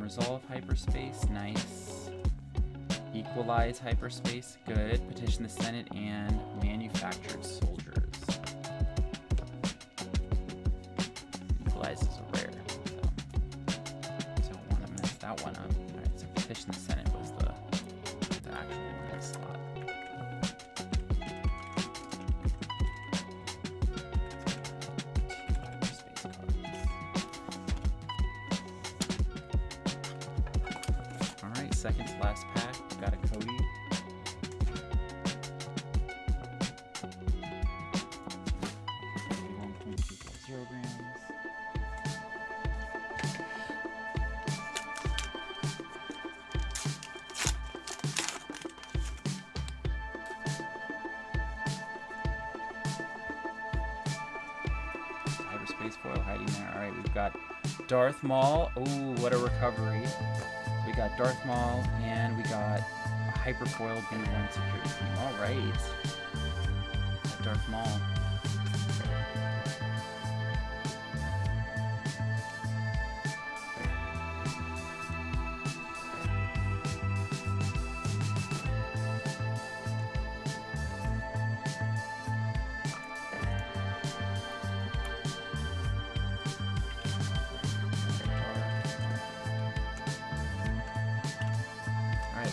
Resolve Hyperspace, nice. Equalize Hyperspace, good. Petition the Senate and Manufactured Soldiers. Equalize is a rare, so don't want to mess that one up. Alright, so Petition the Senate was the actual one in the slot. Second to last pack, got a Cody. grams. Hyperspace foil hiding there. Alright, we've got Darth Maul. Ooh, what a recovery. We got Darth Maul, and we got a Hyperfoil B1 security team. Alright. Darth Maul.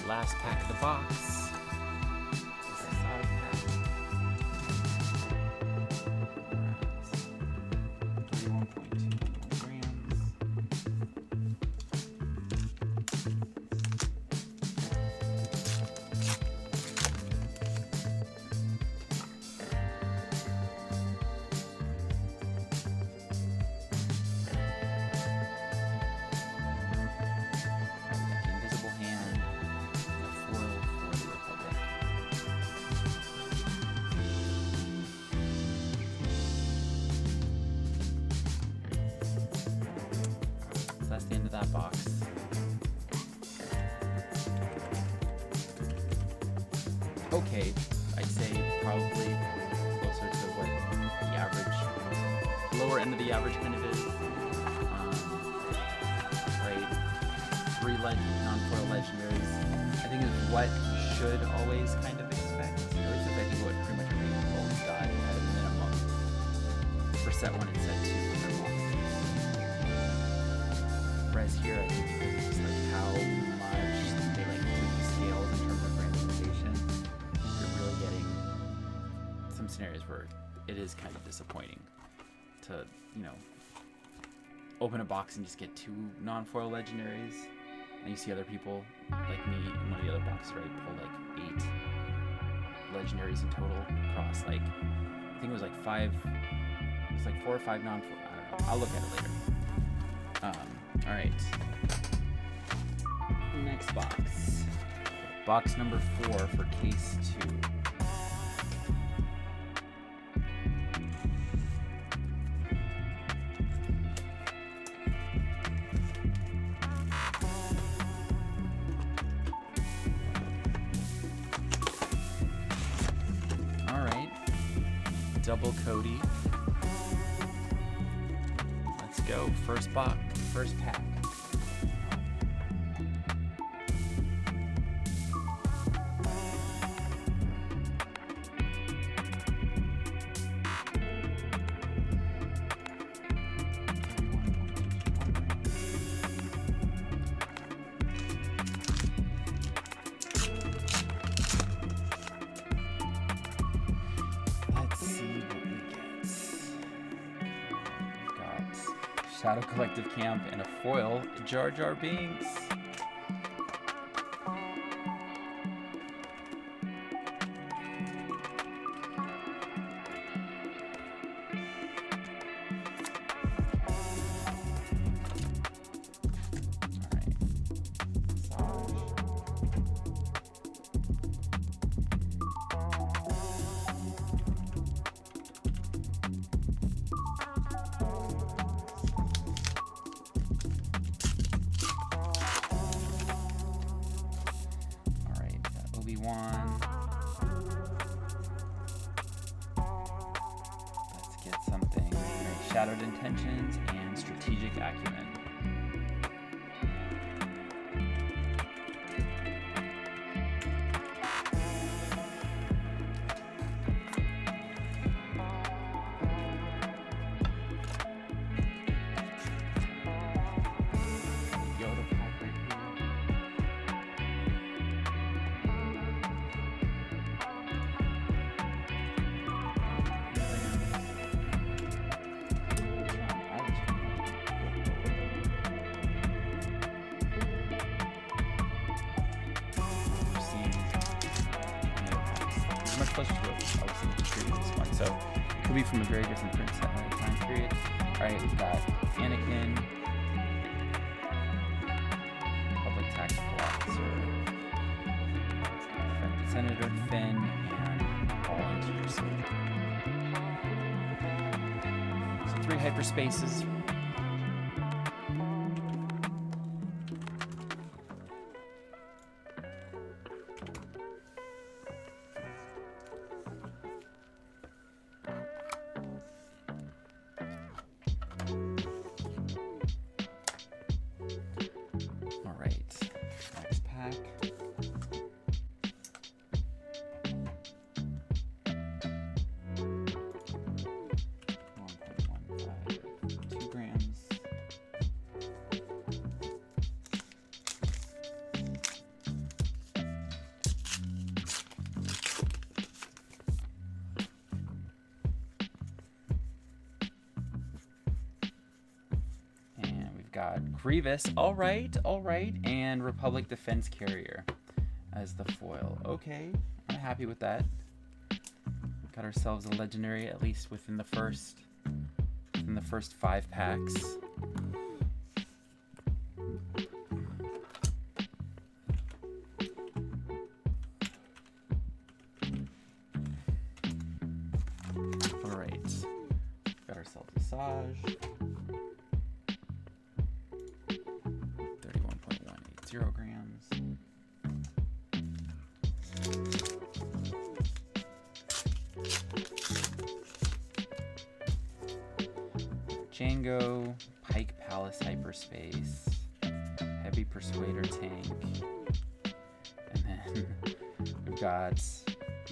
Last pack of the box. This is out of pack. 31.2 grams. Invisible hand. That's the end of that box. Okay, I'd say probably closer to what the average, lower end of the average kind of is. Right, 3 non-foil legendaries, I think is what you should always kind of expect. At least I think what pretty much everyone always got at a minimum for set 1 and set 2 in their boxes. Whereas here, I think it's just like how much they like to the scales in terms of randomization. You're really getting some scenarios where it is kind of disappointing to, you know, open a box and just get 2 non-foil legendaries, and you see other people like me in one of the other boxes, right, pull like 8 legendaries in total across like, I think it was like 5. It was like 4 or 5 non-foil. I don't know. I'll look at it later. Alright. Next box. Box number 4 for case 2. Alright. Double Cody. Let's go. First box. First pack. Let's see what we get. We've got Shadow Collective Camp, and a foil Jar Jar Binks. Obi-Wan. Let's get something. Right, Shadowed Intentions and Strategic Acumen. Much closer to what I was thinking previous one, so it could be from a very different print set at a time period. Alright, we've got Anakin, Public Tactical Officer, Senator Finn, and Volunteer Soldier. So 3 hyperspaces. Next pack. Got Grievous, all right, and Republic Defense Carrier as the foil. Okay, I'm happy with that. Got ourselves a legendary, at least within the first 5 packs. All right, got ourselves a Saj. 0 grams. Django, Pike Palace Hyperspace, Heavy Persuader Tank, and then we've got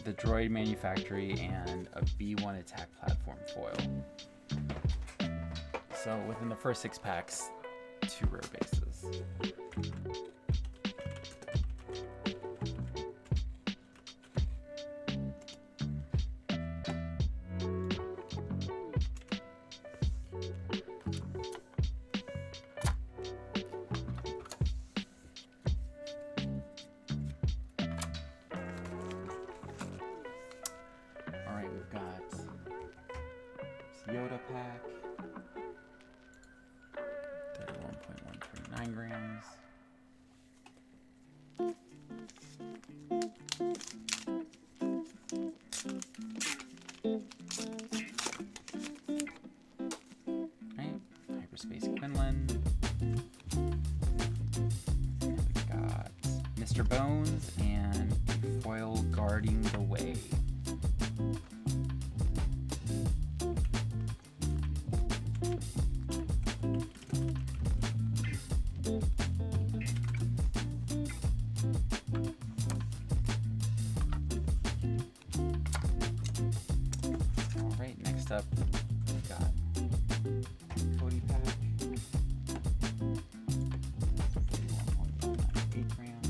the Droid Manufactory and a B1 Attack Platform foil. So within the first 6 packs, 2 rare bases. Alright, we've got Yoda pack. 31.139 grams. Right, Hyperspace Quinlan. And we've got Mr. Bones and Foil Guarding the Way. Next up, we've got Cody pack, 31.198 grams.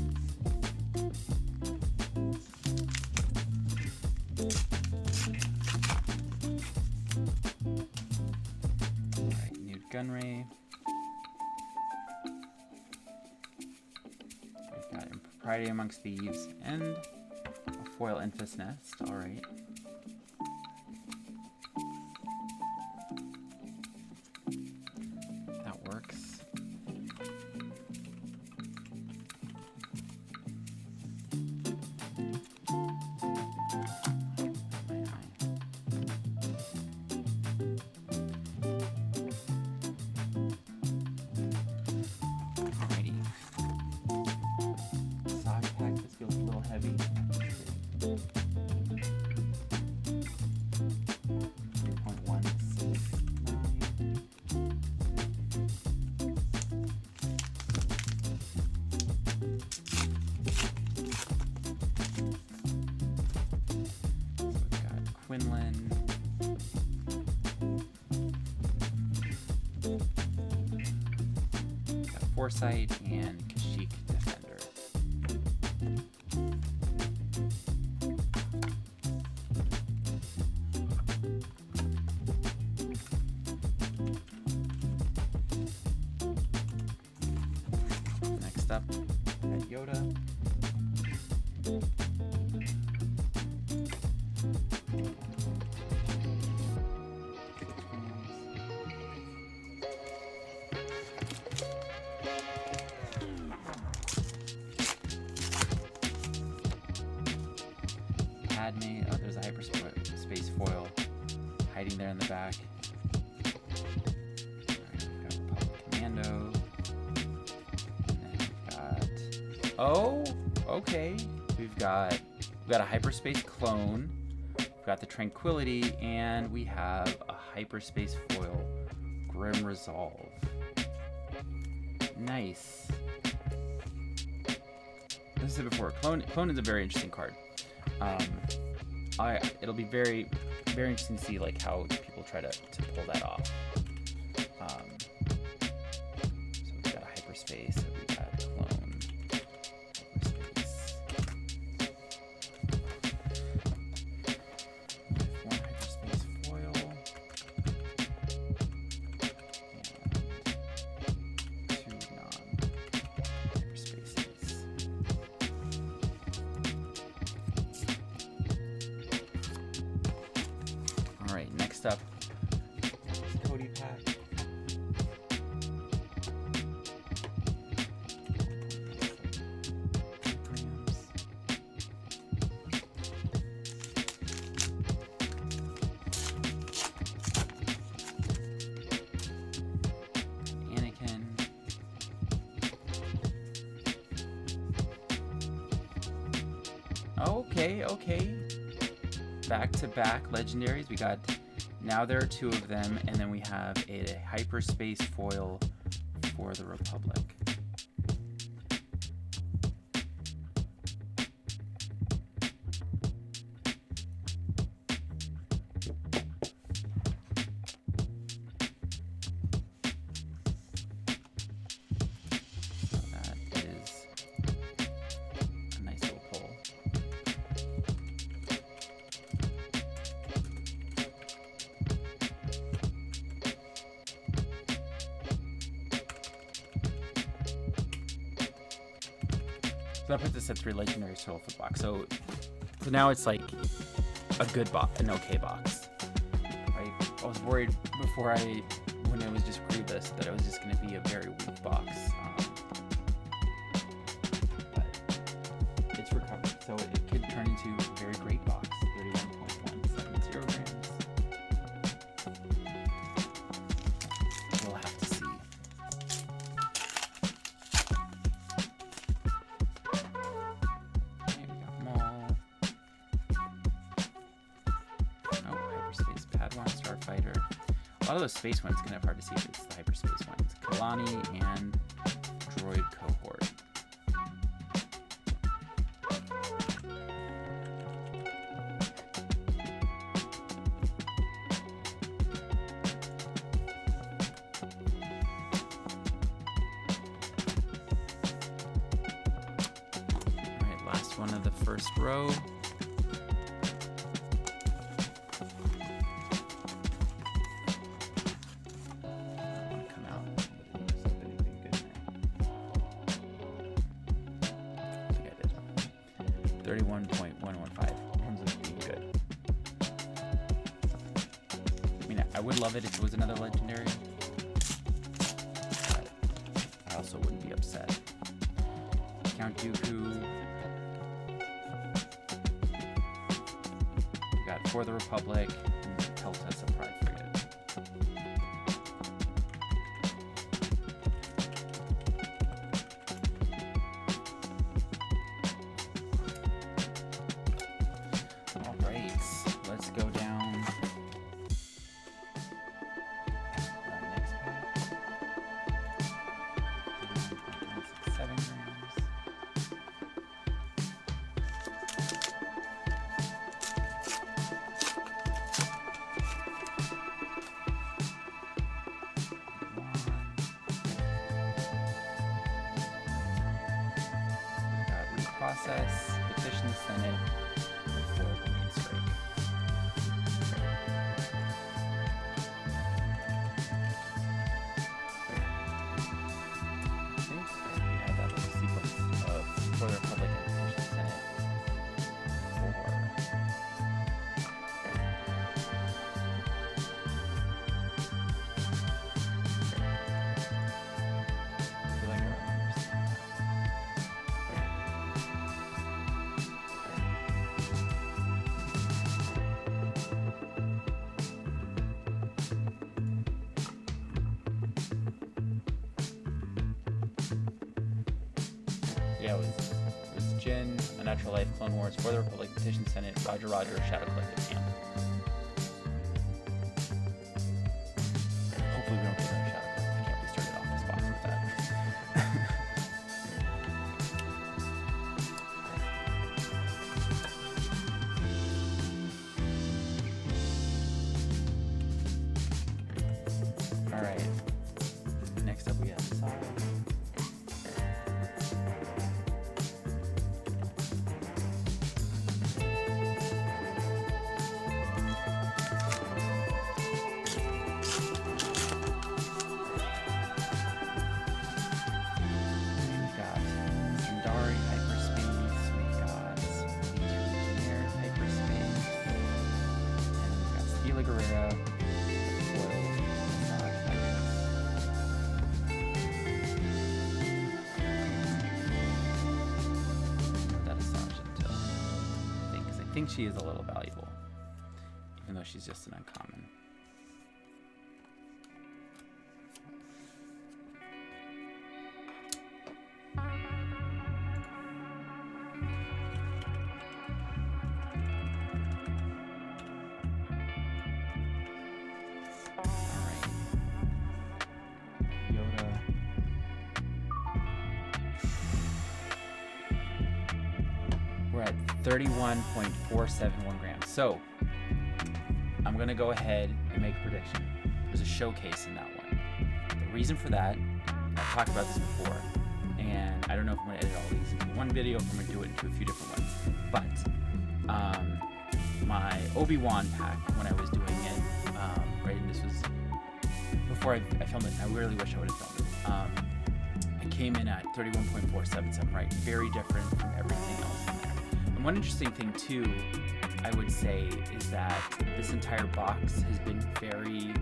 Alright, Nude Gunray. We've got Impropriety Amongst Thieves and a foil Infest Nest. All right. That works. Quinlan. Got Foresight and Kashyyyk Defender. Next up, got Yoda. Padme. Oh, there's a hyperspace foil hiding there in the back. Alright, we've got Republic Commando. And then we've got... Oh, okay. We've got a hyperspace clone. We've got the Tranquility, and we have a hyperspace foil Grim Resolve. Nice. As I said before, clone is a very interesting card. It'll be very, very interesting to see like how people try to pull that off. So we've got a hyperspace, so we've got a clone, hyperspace. One hyperspace foil, and two non-hyperspaces. Alright, next up is Cody Pack. Anakin. Okay. Back-to-back legendaries. We got, now there are two of them, and then we have a hyperspace foil for the Republic. So that is a nice little pull. So that puts us at 3 legendaries total for the box. So now it's like a good box, an okay box. I was worried before when I was just pre-this that it was just going to be a very weak box. But it's recovered, so it could turn into a very great box. 31.170 grams. We'll have to see. Starfighter. A lot of those space ones kind of hard to see if it's the hyperspace ones. Kalani and Droid Cohort. Alright, last one of the first row. 31.115 in terms of being good. I mean, I would love it if it was another legendary, but I also wouldn't be upset. Count Dooku. We got For the Republic and Telta Pride Frigate. Process, petition the Senate before the main strike. I think we had that little sequence of for the Republic and petition the Senate before. I feel like I remember seeing that. Yeah, it was Jin, A Natural Life, Clone Wars, For the Republic, Petition Senate, Roger Roger, Shadow Collective Camp. Hopefully we don't get another Shadow Collective Camp. We started off this box with that. Alright. Next up we have Saga. I think she is a little valuable, even though she's just an uncommon. We're at 31.471 grams. So I'm going to go ahead and make a prediction. There's a showcase in that one. The reason for that, I've talked about this before, and I don't know if I'm going to edit all these into one video, if I'm going to do it into a few different ones. But my Obi-Wan pack, when I was doing it, right, and this was before I filmed it, I really wish I would have filmed it. It came in at 31.477, right? Very different from everything else in there. And one interesting thing too, I would say, is that this entire box has been very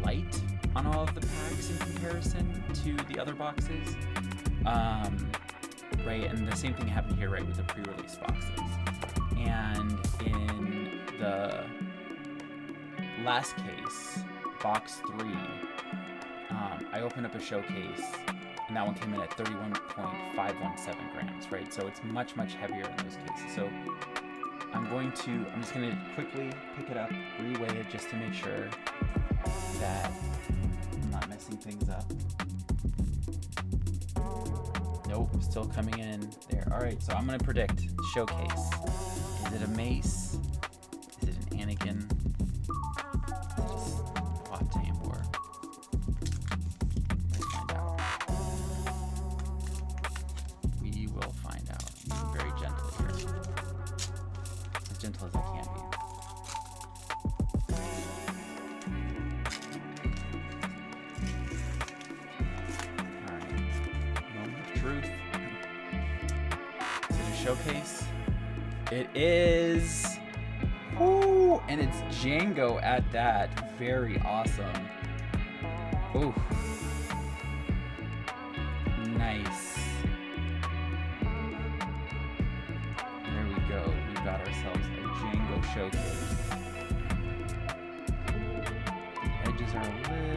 light on all of the packs in comparison to the other boxes. Right, and the same thing happened here, right, with the pre-release boxes. And in the last case, box 3, I opened up a showcase, and that one came in at 31.517 grams, right? So it's much, much heavier in those cases. So I'm just going to quickly pick it up, reweigh it just to make sure that I'm not messing things up. Nope, still coming in there. All right, so I'm going to predict showcase. Is it a Mace? Is it an Anakin? Just Wat Tambor. We'll find out. We will find out. I'm being very gentle here. As gentle as I can be. Alright. Moment of truth. Is it a showcase? It is. Ooh, and it's Django at that. Very awesome. Ooh. Nice. There we go. We've got ourselves a Django showcase. The edges are a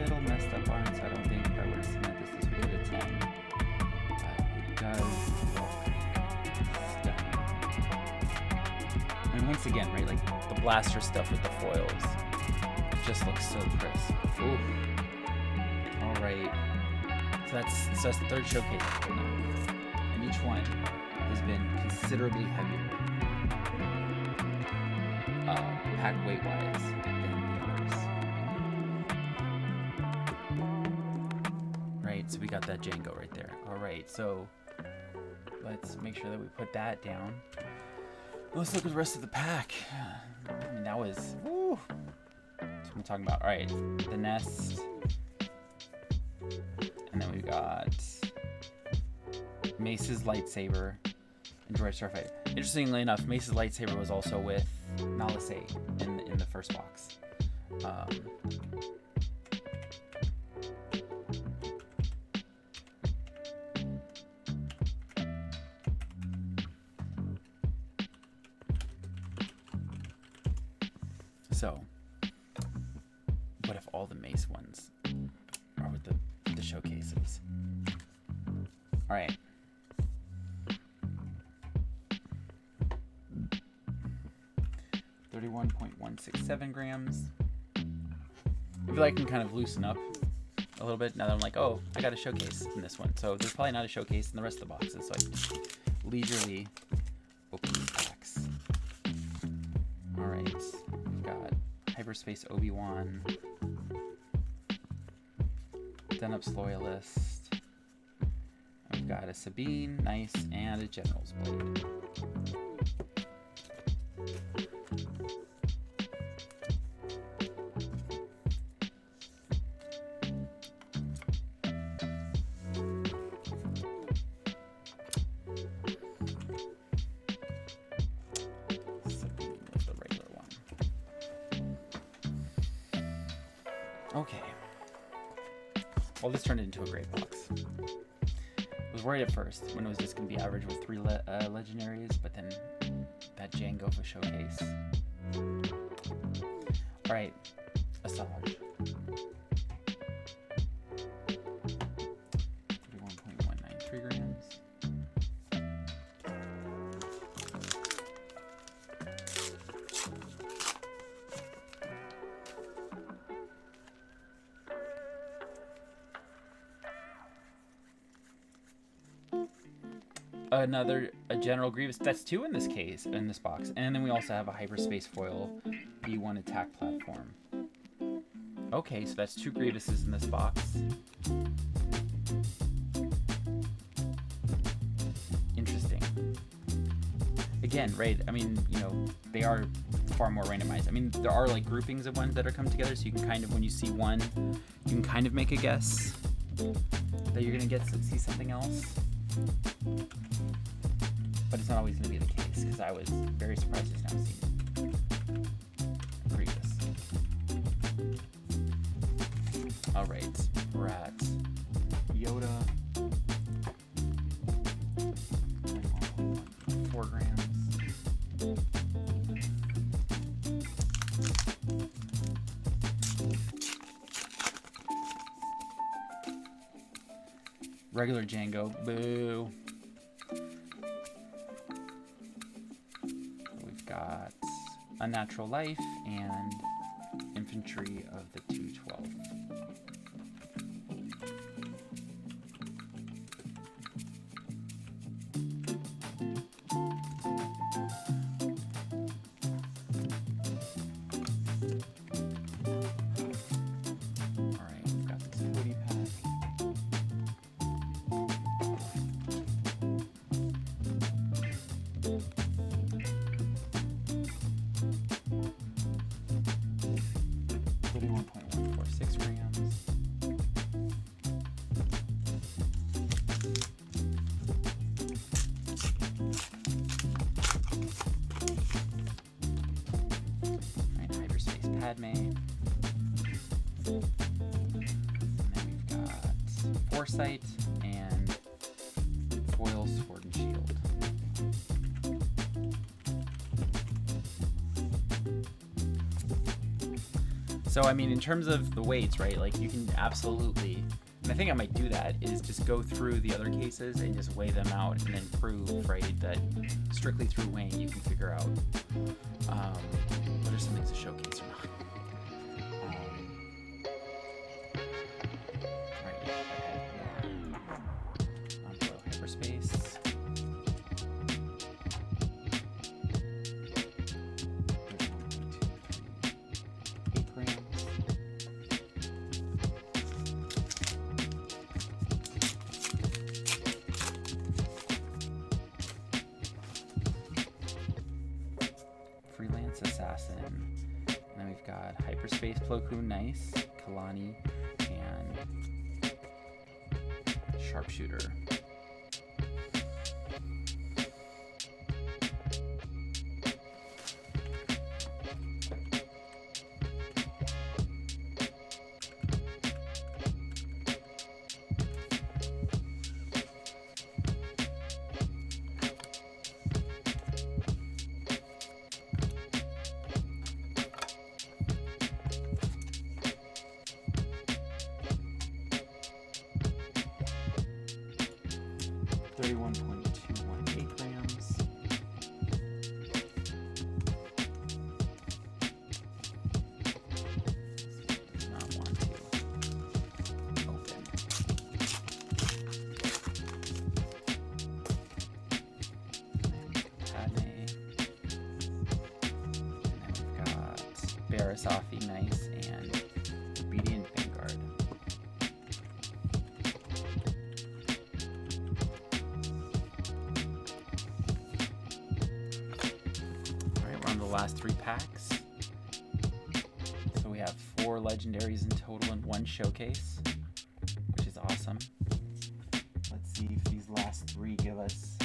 little messed up on it, so I don't think if I were to submit this would get a 10. But it does look stunning. And once again, right, like the blaster stuff with the foils, it just looks so crisp. Ooh. All right. So that's the third showcase right now. And each one has been considerably heavier, pack weight-wise, than the others. Right, so we got that Django right there. All right, so let's make sure that we put that down. Let's look at the rest of the pack. I mean, that was, woo. That's what I'm talking about. All right, the Nest. And then we've got Mace's lightsaber and Droid Starfighter. Interestingly enough, Mace's lightsaber was also with Nalase in the first box. So, what if all the Mace ones are with the showcases? All right. .167 grams. I feel like I can kind of loosen up a little bit now that I'm like, oh, I got a showcase in this one. So there's probably not a showcase in the rest of the boxes. So I can leisurely open these packs. All right. We've got Hyperspace Obi-Wan, Denup's Loyalist. We've got a Sabine, nice, and a General's Blade. Sabine was the regular one. Okay. Well, this turned into a great box. I was worried at first when it was just going to be average with 3 legendaries, but then that Django for showcase. Alright, Asajj. 31.193 grams. A General Grievous. That's 2 in this case, in this box. And then we also have a Hyperspace Foil B1 attack platform. Okay, so that's 2 Grievouses in this box. Interesting. Again, right, I mean, you know, they are far more randomized. I mean, there are like groupings of ones that are come together, so you can kind of, when you see one, you can kind of make a guess that you're gonna see something else. But it's not always going to be the case, because I was very surprised to now see Grievous. Alright, we're at Yoda. 4 grams. Regular Django, boo. We've got Unnatural Life and Infantry of the 212. Alright, we've got this 40 pack. .146 grams. Foresight, and foil Sword and Shield. So, I mean, in terms of the weights, right, like you can absolutely, and I think I might do that, is just go through the other cases and just weigh them out and then prove, right, that strictly through weighing you can figure out what are some things to showcase or not. Right, yeah, I had more non-foil hyperspace. 8 grams. Freelance Assassin. And then we've got Hyperspace Plo Koon, nice. Kalani, and Sharpshooter. .218 grams. Does not want to open. Padme. And then we've got Barisafi, nice, and Obedient Vanguard. Last 3 packs. So we have 4 legendaries in total in 1 showcase, which is awesome. Let's see if these last 3 give us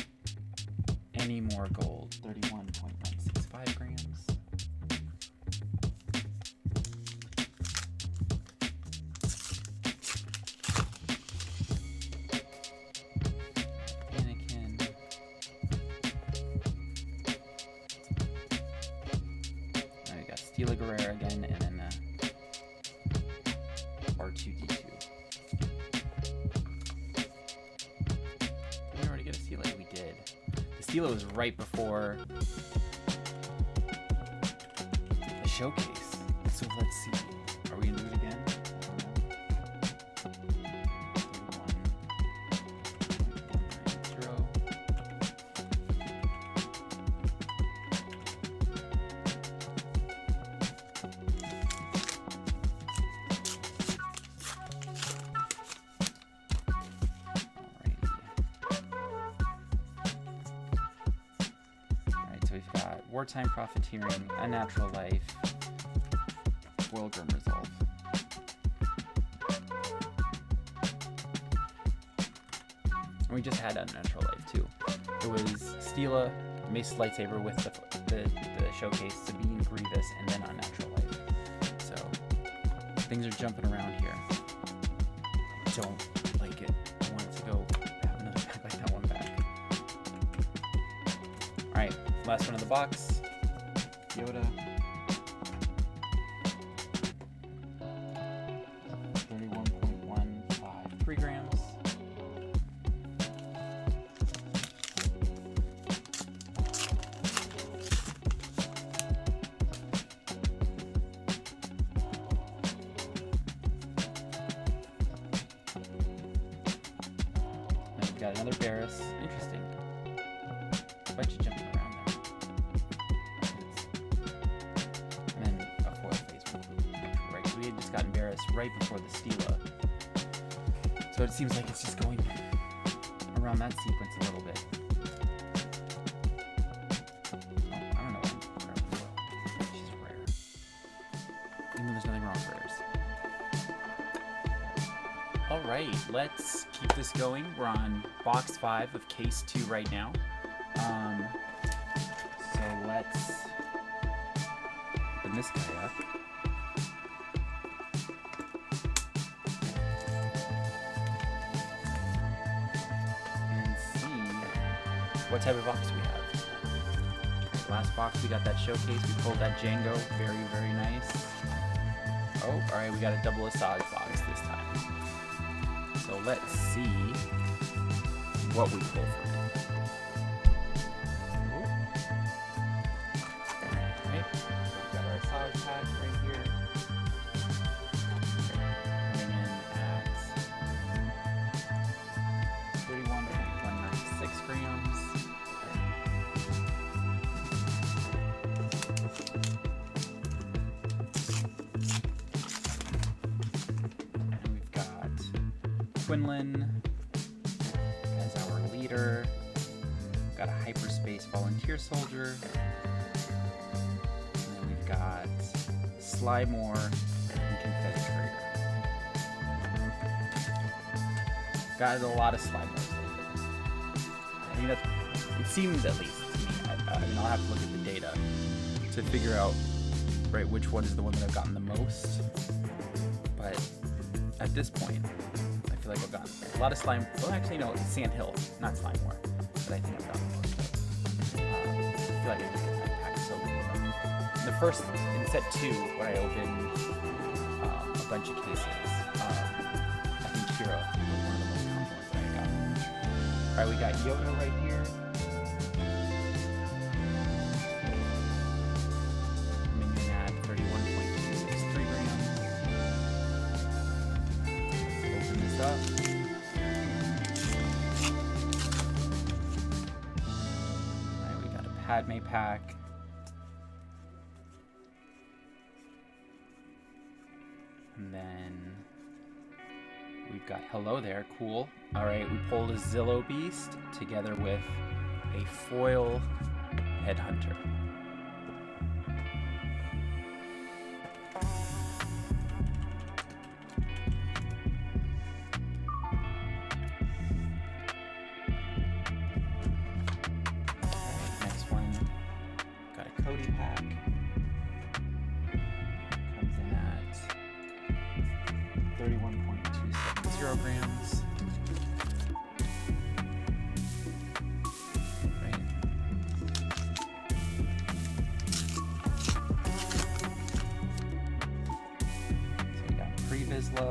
any more gold. 31.165 grams. Stila Guerrera again, and then R2D2. Did we already get a Stila? We did. The Stila was right before the showcase. So let's see. Are we gonna do it again? So we've got Wartime Profiteering, Unnatural Life, Foil Grim Resolve. And we just had Unnatural Life too. It was Stila, Mace Lightsaber with the showcase, Sabine, Grievous, and then Unnatural Life. So things are jumping around here. I don't like it. I want it to go have another pack like that one back. Alright, last one of the box. Yoda. 31.153 grams. Then we've got another Barris. Interesting. A bunch of jumping around there. And then a foil phase one. Right, so we had just gotten Barris right before the Stila. So it seems like it's just going around that sequence a little bit. Oh, I don't know what I'm grabbing foil. She's rare. Even though there's nothing wrong with rares. Alright, let's keep this going. We're on box 5 of case 2 right now. So let's open this guy up. what type of box do we have? Last box, we got that showcase. We pulled that Django. Very, very nice. Oh, all right, we got a double Asajj box this time. So let's see what we pull from it. All right, we got our Asajj pack right here. Coming in at 31.196 grams. Quinlan as our leader. We've got a hyperspace volunteer soldier. And then we've got Slymore and Confetti Trader. Got a lot of Slymores lately. I mean, it seems, at least to me. I mean, I'll have to look at the data to figure out which one is the one that I've gotten the most. But at this point, I feel like I've gotten a lot of slime. Well, actually, no, it's Sandhill, not Slymore. But I think I've gotten most of it. I feel like I just get that pack so good. The first, in set 2, when I opened a bunch of cases, I think Kira was one of the most common ones that I got. Alright, we got Yoda right here. Coming in at 31.263 grams. Open this up. Alright, we got a Padme pack. And then we've got Hello There, cool. Alright, we pulled a Zillow Beast together with a foil Headhunter. Next one, got a Cody pack. Comes in at 31.270 grams. Right. So we got Pre-Vizsla.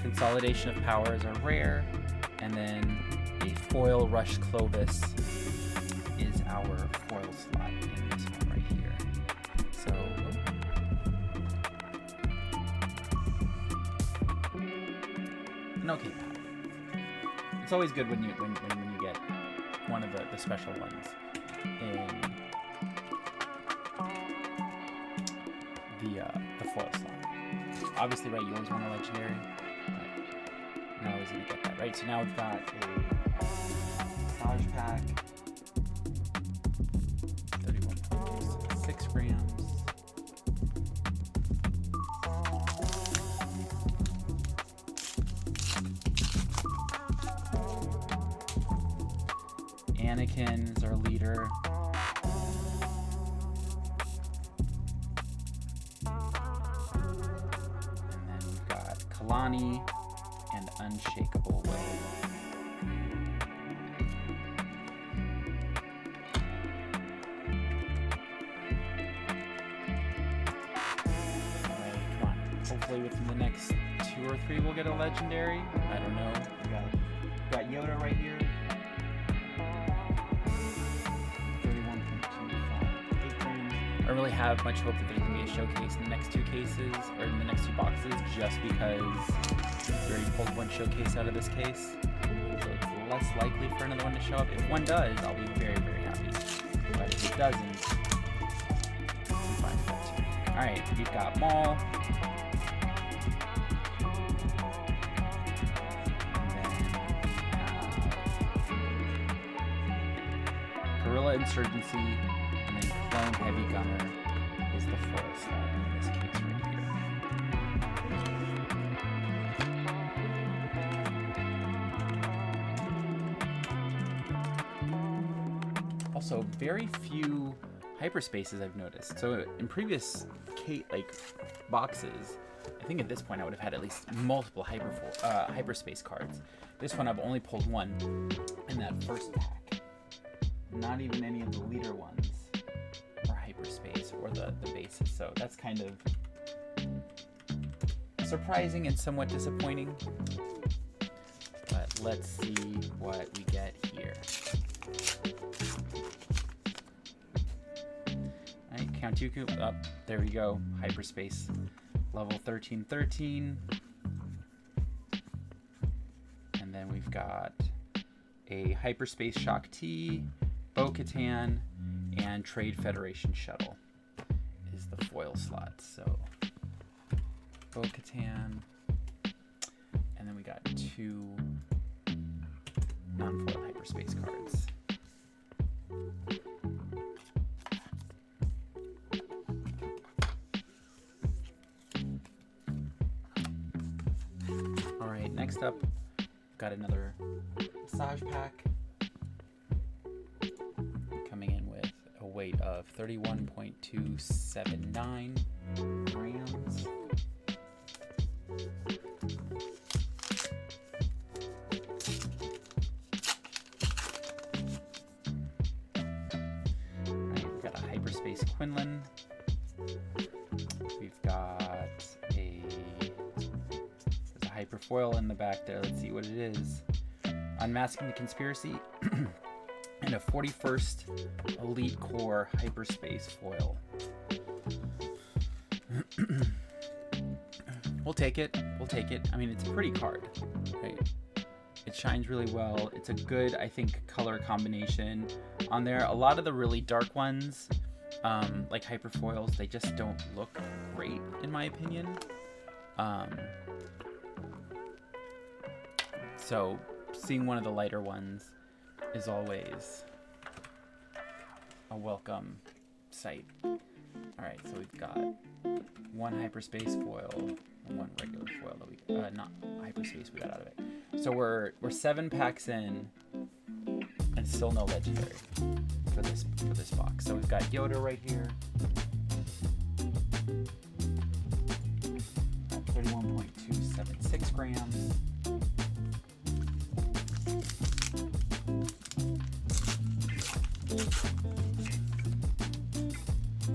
Consolidation of Power is a rare, and then a foil Rush Clovis is our foil slot in this one right here. So, an okay pack. It's always good when you get one of the special ones in the foil slot. Obviously, right, you always want a legendary. Not always gonna get that, right? So now we've got a Asajj pack, 31.6 grams. Anakin is our leader. And then we've got Kalani and Unshakable Will. Alright, come on. Hopefully within the next 2 or 3 we'll get a legendary. I don't know. We got Yoda right here. 31.258 grams. I don't really have much hope that there's going to be a showcase in the next 2 cases, or in the next 2 boxes, just because we already pulled one showcase out of this case, so it's less likely for another one to show up. If one does, I'll be very, very happy. But if it doesn't, I'm fine with that too. Alright, we've got Maul. And then Guerrilla Insurgency, and then Clone Heavy Gunner is the foil slot in this case right here. Also, very few hyperspaces I've noticed. So in previous boxes, I think at this point I would have had at least multiple hyperspace cards. This one I've only pulled one in that first pack. Not even any of the leader ones are hyperspace or the bases. So that's kind of surprising and somewhat disappointing. But let's see what we get here. Alright, Count Dooku up. There we go. Hyperspace level 1313. And then we've got a Hyperspace Shock T, Bo-Katan, and Trade Federation Shuttle is the foil slot. So Bo-Katan, and then we got 2 non-foil hyperspace cards. Alright, next up, got another massage pack. Coming in with a weight of 31.279 grams. Hyperspace Quinlan. We've got there's a hyperfoil in the back there. Let's see what it is. Unmasking the Conspiracy and a 41st Elite Core Hyperspace foil. We'll take it. We'll take it. I mean, it's a pretty card, right? It shines really well. It's a good, I think, color combination on there. A lot of the really dark ones, like hyperfoils, they just don't look great in my opinion. So seeing one of the lighter ones is always a welcome sight. Alright, so we've got one hyperspace foil and one regular foil that we not hyperspace we got out of it. So we're 7 packs in and still no legendary for this box. So we've got Yoda right here. 31.276 grams.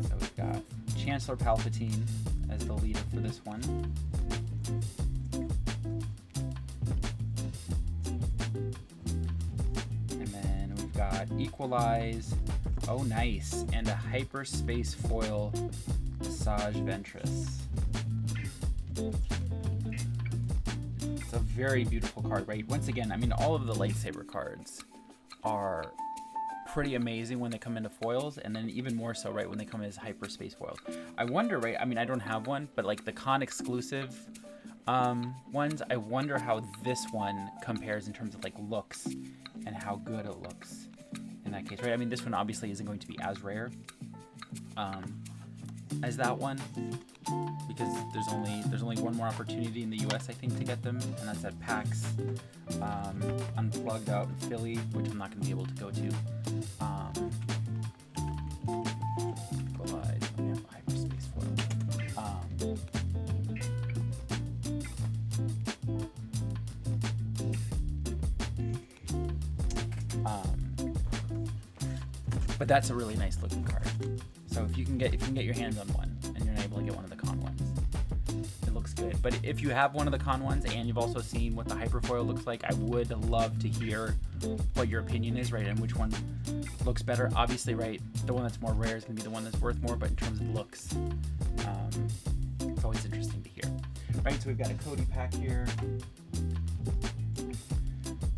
So we've got Chancellor Palpatine as the leader for this one. And then we've got Equalize. Oh, nice. And a hyperspace foil Massage Ventress. It's a very beautiful card, right? Once again, I mean, all of the lightsaber cards are pretty amazing when they come into foils, and then even more so, right, when they come as hyperspace foils. I wonder, right, I mean, I don't have one, but like the con exclusive ones, I wonder how this one compares in terms of like looks and how good it looks in that case, right? I mean, this one obviously isn't going to be as rare as that one, because there's only one more opportunity in the US, I think, to get them, and that's at PAX Unplugged out in Philly, which I'm not going to be able to go to. Equalize, hyperspace foil. But that's a really nice looking card. So if you can get your hands on one and you're able to get one of the con ones, it looks good. But if you have one of the con ones and you've also seen what the hyperfoil looks like, I would love to hear what your opinion is, right, and which one looks better. Obviously, right, the one that's more rare is going to be the one that's worth more, but in terms of looks, it's always interesting to hear. Right, so we've got a Cody pack here.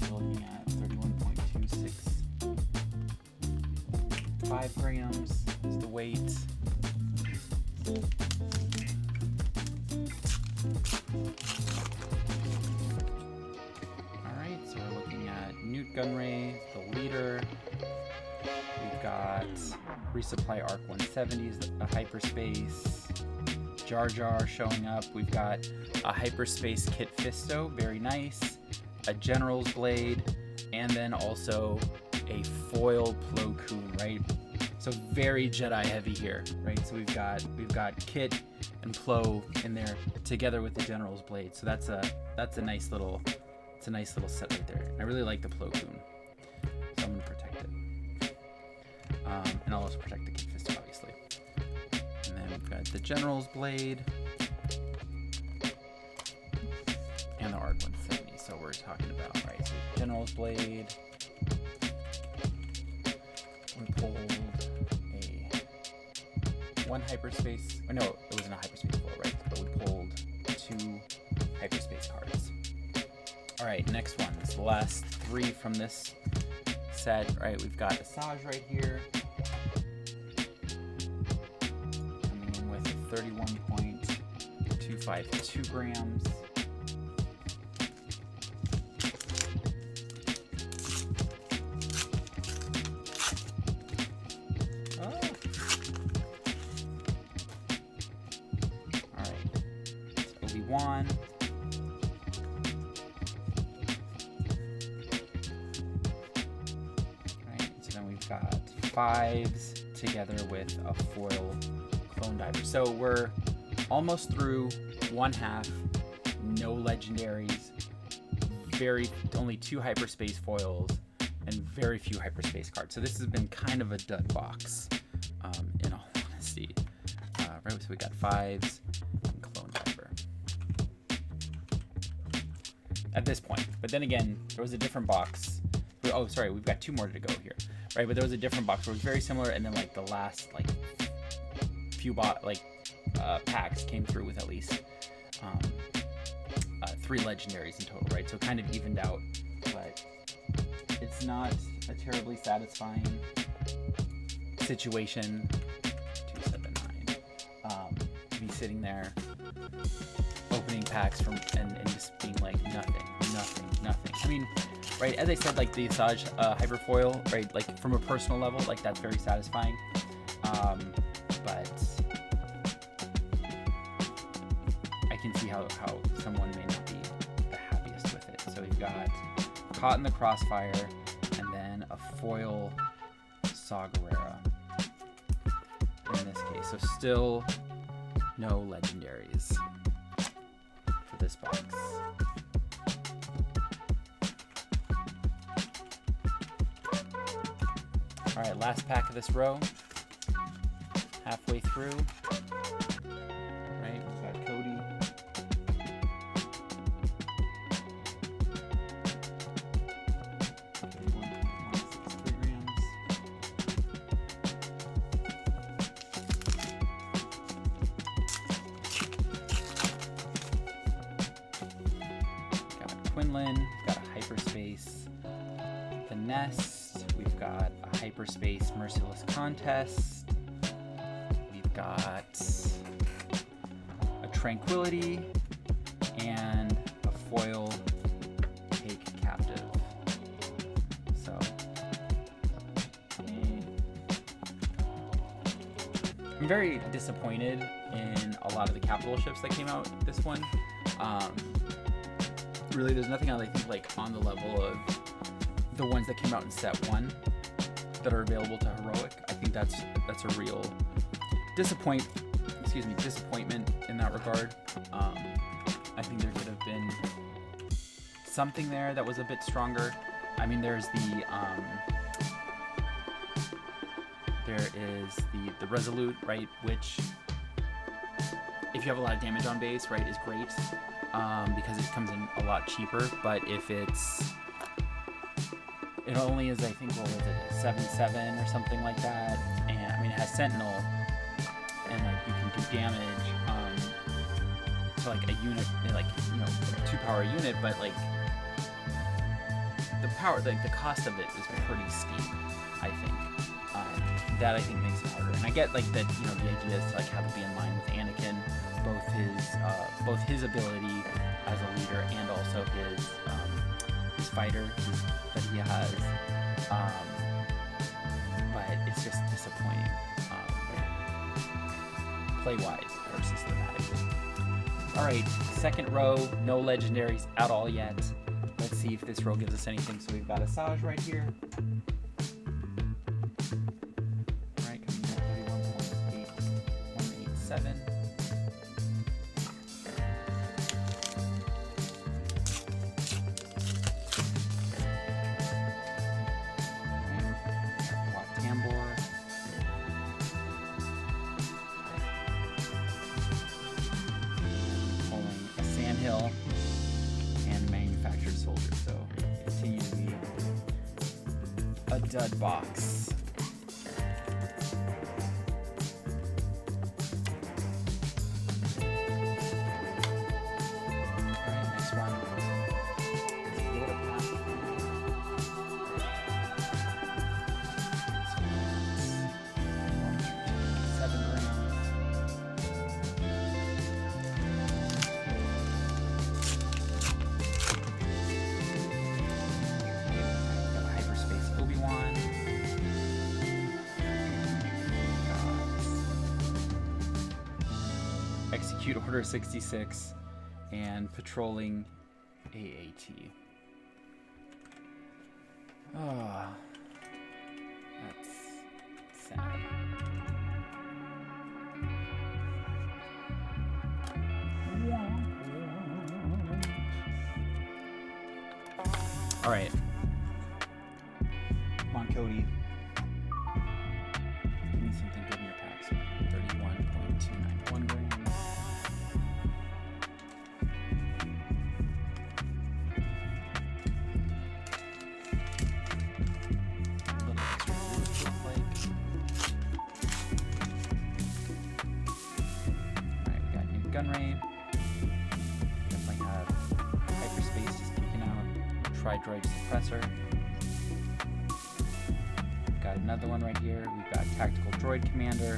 We're looking at 31.265 grams is the weight. Alright, so we're looking at Newt Gunray, the leader. We've got Resupply Arc 170s, a hyperspace. Jar Jar showing up. We've got a hyperspace Kit Fisto, very nice. A General's Blade, and then also a foil Plo Koon, right? So very Jedi heavy here, right? So we've got Kit and Plo in there together with the General's Blade. So that's a nice little set right there. I really like the Plo Koon, so I'm gonna protect it. And I'll also protect the Kit Fister, obviously. And then we've got the General's Blade and the ARC 170. So we're talking about, right? So General's Blade. We pulled one hyperspace. Oh no, it wasn't a hyperspace pull, right? But we pulled 2 hyperspace cards. All right, next one. This is the last 3 from this set. Right, we've got Asajj right here, coming in with 31.252 grams. One. Right, so then we've got 5s together with a foil Clone Diver. So we're almost through one half, no legendaries, only 2 hyperspace foils, and very few hyperspace cards. So this has been kind of a dud box, in all honesty. Right, so we got 5s. At this point, but then again, there was a different box. Oh, sorry, we've got 2 more to go here, right? But there was a different box where it was very similar, and then like the last few packs came through with at least 3 legendaries in total, right? So it kind of evened out, but it's not a terribly satisfying situation. 279. To be sitting there opening packs and just being like nothing. I mean, right, as I said, like the Asajj hyperfoil, right, like from a personal level, like that's very satisfying, but I can see how someone may not be the happiest with it. So we've got Caught in the Crossfire and then a foil Saw Gerrera in this case. So still no legendaries for this box. All right, last pack of this row. Halfway through. Right, we've got Cody. Got Quinlan, got a hyperspace. The Nest. We've got a hyperspace merciless contest. We've got a tranquility and a foil take captive. So I'm very disappointed in a lot of the capital ships that came out this one. Really, there's nothing I think like on the level of the ones that came out in set 1 that are available to Heroic. I think that's a real disappointment in that regard. I think there could have been something there that was a bit stronger. I mean, there is the Resolute, right, which if you have a lot of damage on base, right, is great, because it comes in a lot cheaper. But if it only is, I think, what was it, 7/7 or something like that, and I mean it has Sentinel, and like you can do damage to like a unit, like, you know, 2-power unit, but like the power, like the cost of it is pretty steep, I think. That I think makes it harder, and I get like that, you know, the idea is to like have it be in line with Anakin, both his ability as a leader and also his fighter that he has, but it's just disappointing play-wise versus thematically. All right, second row, no legendaries at all yet. Let's see if this row gives us anything. So we've got Asajj right here. All right, 7. And manufactured soldier, so continue to be a dud box. Alright, next one. Yoda pack. This one's 7 grams. Execute Order 66 and patrolling AAT. Oh, that's sad. All right. Come on, Cody. Give me something good in your packs. 31.291 grams. Gun ray. Definitely have hyperspace just peeking out. Tri-droid suppressor. Got another one right here. We've got tactical droid commander.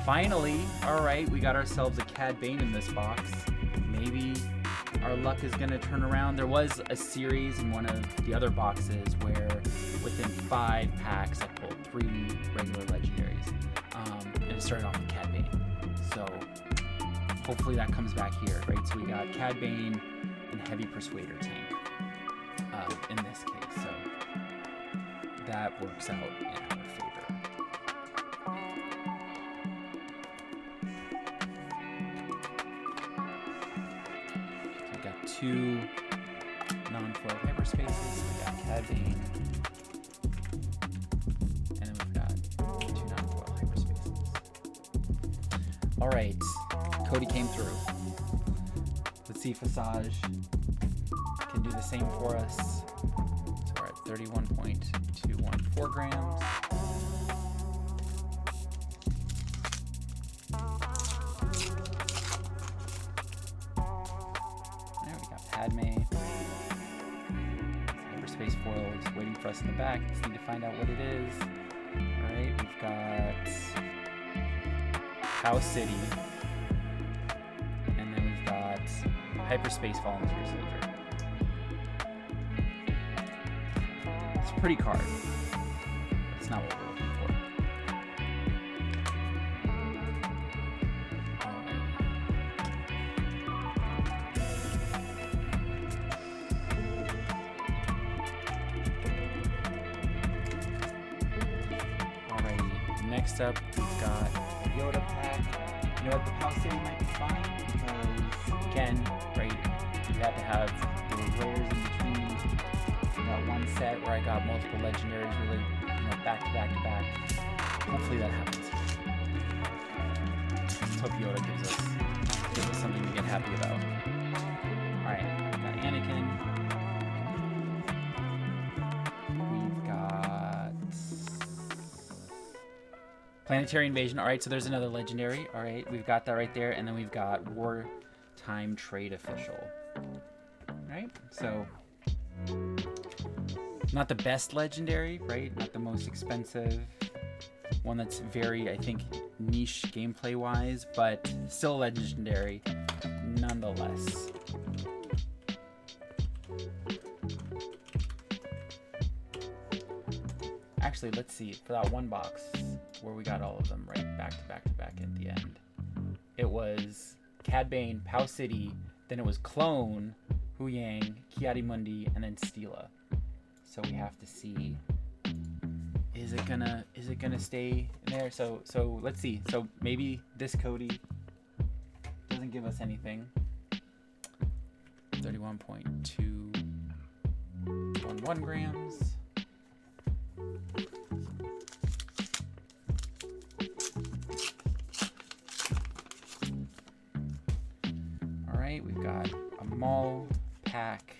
Finally, all right, we got ourselves a Cad Bane in this box. Maybe our luck is gonna turn around. There was a series in one of the other boxes where within 5 packs I pulled 3 regular legendaries, and it started off with Cad Bane. So hopefully that comes back here, right? So we got Cad Bane and Heavy Persuader tank in this case, so that works out in our favor. So we got 2 non-foil hyperspaces. We got Cad Bane, and then we've got 2 non-foil hyperspaces. All right. Cody came through. Let's see if Visage can do the same for us. So we're at 31.214 grams. There we got Padme. Hyperspace foil is waiting for us in the back. Just need to find out what it is. Alright, we've got House City. Hyperspace Volunteer Soldier. It's a pretty card. It's not what we're looking for. Alrighty. Next up, we've got Yoda pack. You know what? The House City might be fine because, again, right, you had to have the rares in between. I got one set where I got multiple legendaries really, back to back to back. Hopefully that happens. Let's hope Yoda gives us something to get happy about. Alright, got Anakin. We've got Planetary Invasion. Alright, so there's another legendary. Alright, we've got that right there. And then we've got Wartime Trade Official. Alright, so not the best legendary, right? Not the most expensive. One that's very, I think, niche gameplay wise, but still legendary nonetheless. Actually, let's see, for that one box where we got all of them right back to back to back at the end, it was Cad Bane, Pow City, then it was Clone, Hu Yang, Ki-Adi-Mundi, and then Stila. So we have to see, is it gonna stay in there? So let's see. So maybe this Cody doesn't give us anything. 31.211 grams. All right, we've got a mall pack.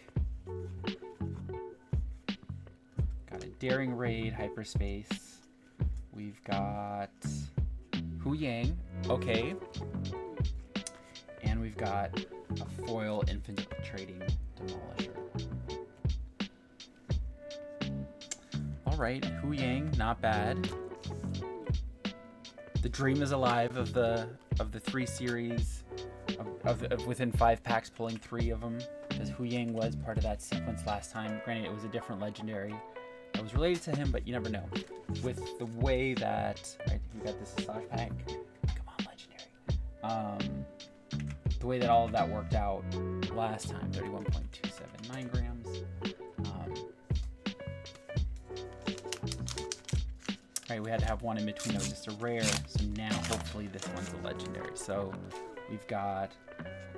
Got a Daring Raid hyperspace. We've got Hu Yang. Okay. And we've got a foil infiltrating demolisher. All right, Hu Yang, not bad. The dream is alive of the 3 series of within 5 packs pulling 3 of them, because Hu Yang was part of that sequence last time. Granted, it was a different legendary that was related to him, but you never know. With the way that, right, we got this Asajj pack. Come on, legendary. The way that all of that worked out last time, 31.279 grams. Right, we had to have one in between that was just a rare, so now hopefully this one's a legendary. So we've got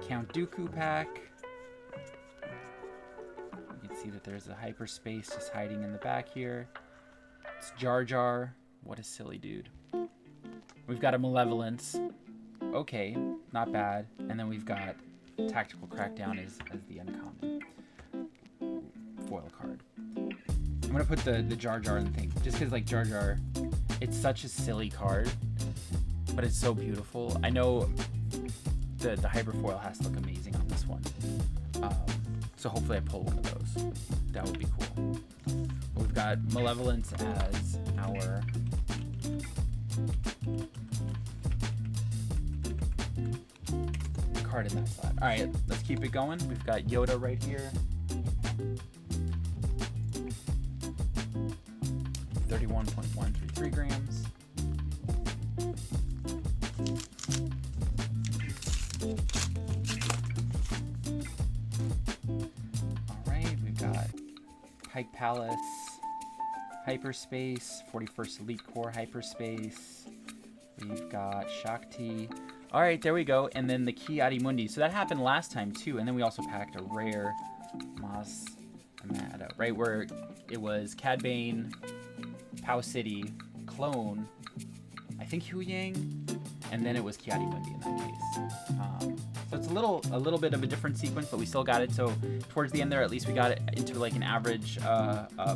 Count Dooku pack. You can see that there's a hyperspace just hiding in the back here. It's Jar Jar. What a silly dude. We've got a Malevolence. Okay, not bad. And then we've got Tactical Crackdown as the uncommon foil card. I'm gonna put the Jar Jar in the thing, just because like Jar Jar, it's such a silly card, but it's so beautiful. I know the hyper foil has to look amazing on this one, so hopefully I pull one of those. That would be cool. We've got Malevolence as our card in that slot. All right, let's keep it going. We've got Yoda right here. 31.133 grams. All right, we've got Pike Palace, Hyperspace, 41st Elite Corps Hyperspace. We've got Shakti. All right, there we go. And then the Ki Adimundi. So that happened last time too. And then we also packed a rare Mas Amada, right, where it was Cad Bane, Pow City, Clone, I think Hu Yang, and then it was Ki Adimundi in that case. So it's a little bit of a different sequence, but we still got it. So towards the end there, at least we got it into like an average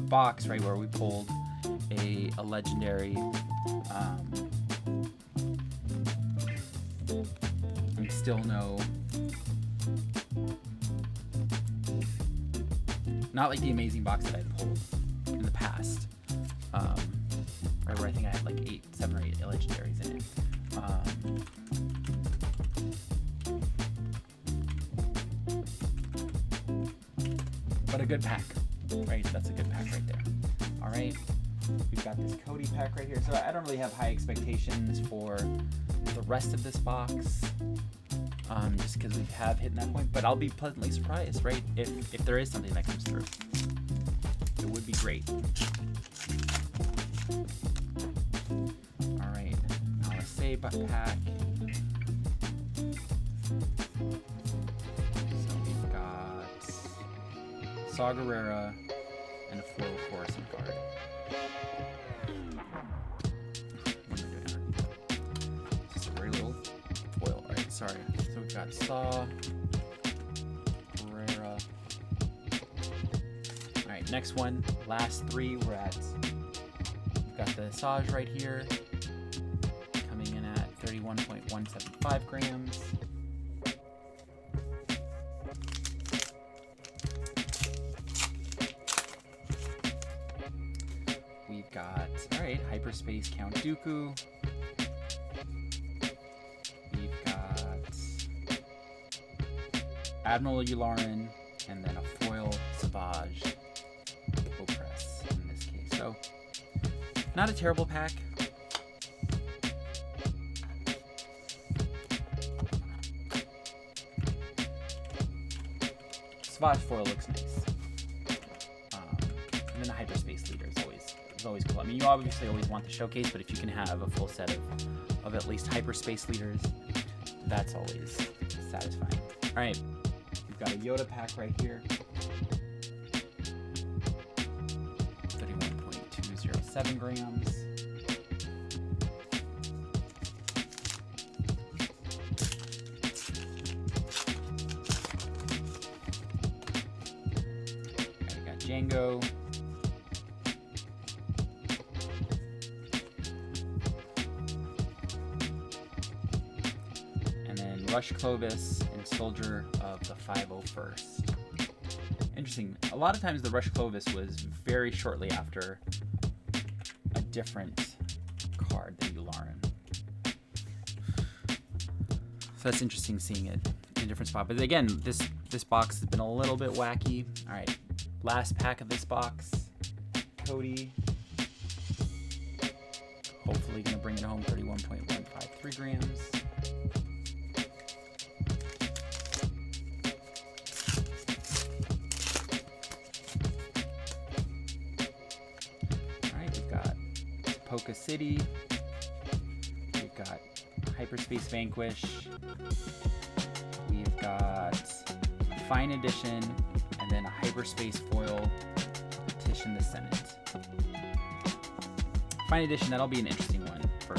box, right, where we pulled a legendary. We still know, not like the amazing box that I pulled in the past, right, where I think I had like 7 or 8 legendaries in it. But a good pack, right? That's a good pack right there. All right, we've got this Cody pack right here. So I don't really have high expectations for the rest of this box, just because we have hit that point. But I'll be pleasantly surprised, right? If there is something that comes through, it would be great. All right, now let's say pack. So we've got Saw Gerrera and a foil Coruscant card. Just a very little foil. All right, sorry. So we've got Saw Gerrera. All right, next one. Last 3. We've got the Asajj right here, coming in at 31.175 grams. We've got, all right, Hyperspace Count Dooku. We've got Admiral Yularen, and then a foil Savage Opress in this case. So, not a terrible pack. Savage foil looks nice. And then the hyperspace leader is always cool. I mean, you obviously always want the showcase, but if you can have a full set of at least hyperspace leaders, that's always satisfying. All right, we've got a Yoda pack right here. 31.207 grams. We got Django. Rush Clovis and Soldier of the 501st. Interesting. A lot of times the Rush Clovis was very shortly after a different card that you learn. So that's interesting seeing it in a different spot. But again, this box has been a little bit wacky. All right, last pack of this box. Cody. Hopefully going to bring it home, 31.153 grams. Polka City, we've got Hyperspace Vanquish, we've got Fine Edition, and then a Hyperspace Foil Petition the Senate. Fine Edition, that'll be an interesting one for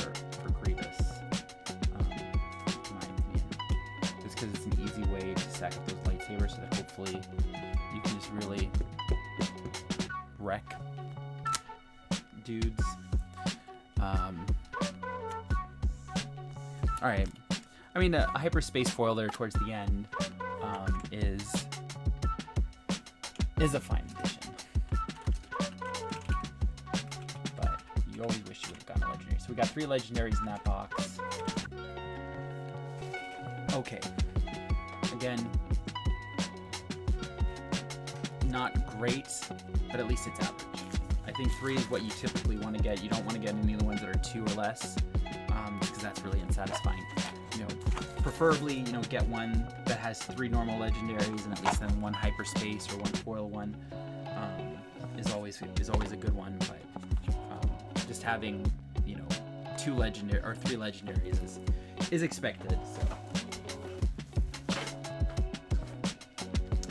Grievous, in my opinion. Just because it's an easy way to stack up those lightsabers so that hopefully you can just really wreck dudes. All right. I mean, a hyperspace foil there towards the end is a fine addition, but you always wish you would have gotten a legendary. So we got 3 legendaries in that box. Okay. Again, not great, but at least it's average. I think 3 is what you typically want to get. You don't want to get any of the ones that are 2 or less, because that's really unsatisfying. You know, preferably, get one that has 3 normal legendaries and at least then 1 hyperspace or 1 foil one is always a good one. But just having 2 legendary or 3 legendaries is expected. So,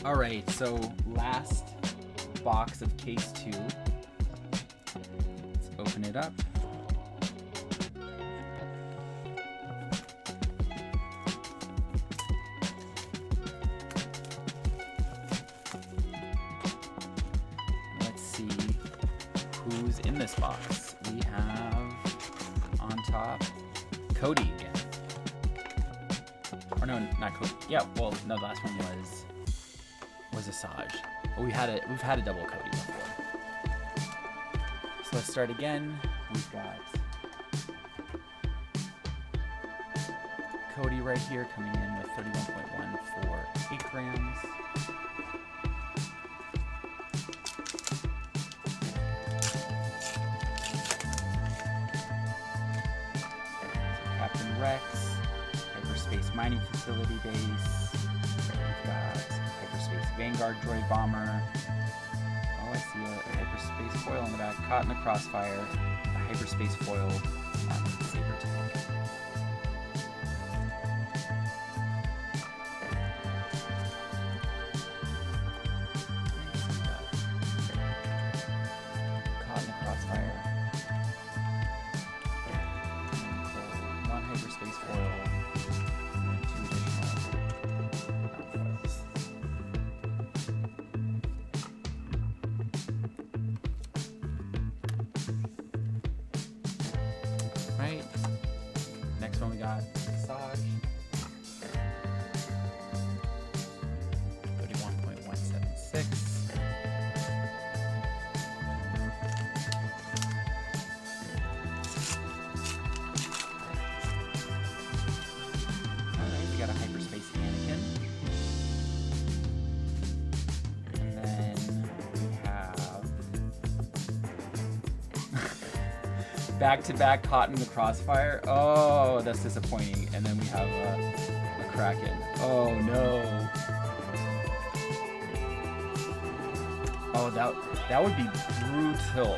all right. So last box of case 2. Open it up. Let's see who's in this box. We have on top Cody again. Or no, not Cody. Yeah, well, no, the last one was Asajj. But we've had a double Cody before. So let's start again. We've got Cody right here coming in with 31.148 grams. Captain Rex, Hyperspace Mining Facility Base. We've got Hyperspace Vanguard Droid Bomber. Oh, I see a hyperspace foil in the back. Caught in the Crossfire. A hyperspace foil saber tank. Caught in the Crossfire. And 1 hyperspace foil. And 2 additional foils. Right. Next one we got Asajj. 31.176. Alright, we got a hyperspace Anakin. And then we have back-to-back Caught in the Crossfire. Oh, that's disappointing. And then we have a Kraken. Oh no. Oh, that would be brutal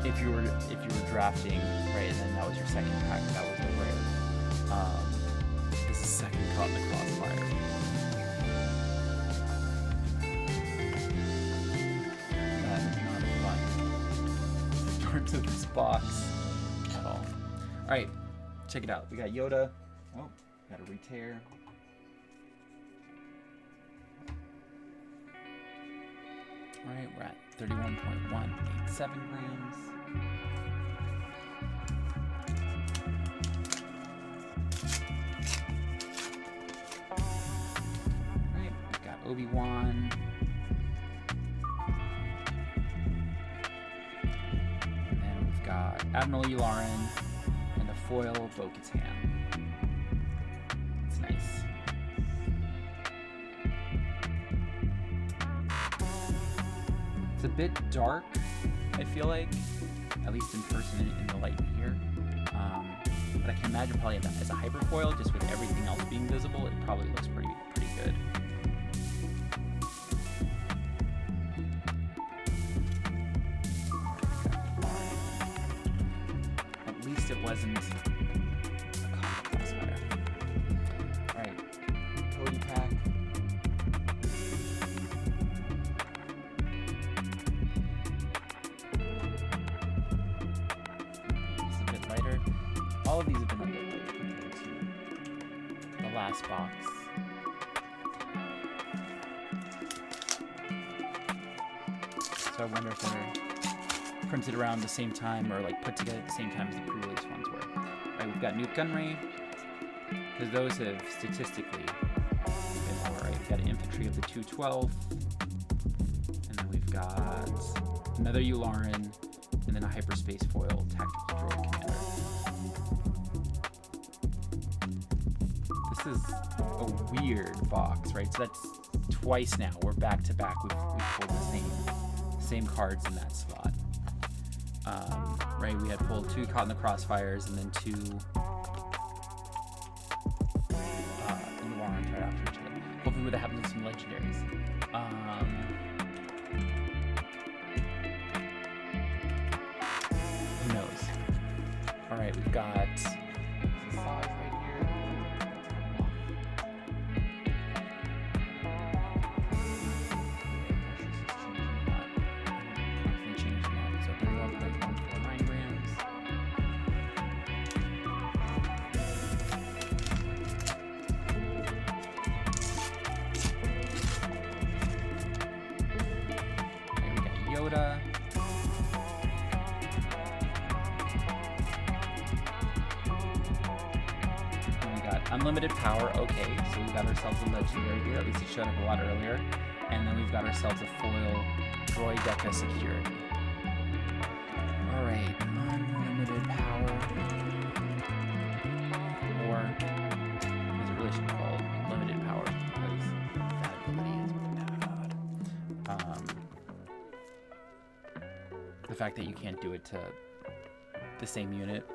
if you were drafting, right, and then that was your second pack. That was a rare. caught in the crossfire. That is not fun. Start to this box at all. Alright, check it out. We got Yoda. Oh, got a re-tear. Alright, we're at 31.187 grams. Alright, we've got Obi-Wan. And then we've got Admiral Yularen and a foil of Bo-Katan. It's nice. It's a bit dark, I feel like, at least in person in the light here. But I can imagine probably as a hyperfoil, just with everything else being visible, it probably looks pretty good. At least it wasn't a crossfire. Alright, Cody pack. All of these have been a bit lighter compared to the last box. So I wonder if they're printed around the same time or like put together at the same time as the pre-release ones were. Alright, we've got Nute Gunray, because those have statistically been alright. We've got an Infantry of the 212, and then we've got another Yularen, and then a Hyperspace Foil Tactical Droid Commander. This is a weird box, right? So that's twice now. We're back to back. We've pulled the same cards in that slot. Right? We had pulled 2 Caught in the Crossfires and then 2 in the Warrant right after each other. Hopefully that happens with some legendaries. Who knows? All right, we've got size right here. Yoda. And we got unlimited power. Okay, so we got ourselves a legendary here. At least it showed up a lot earlier. And then we've got ourselves a foil Droideka security. Alright, unlimited power. Or, as it really should be called, limited power, because that ability is bad. The fact that you can't do it to the same unit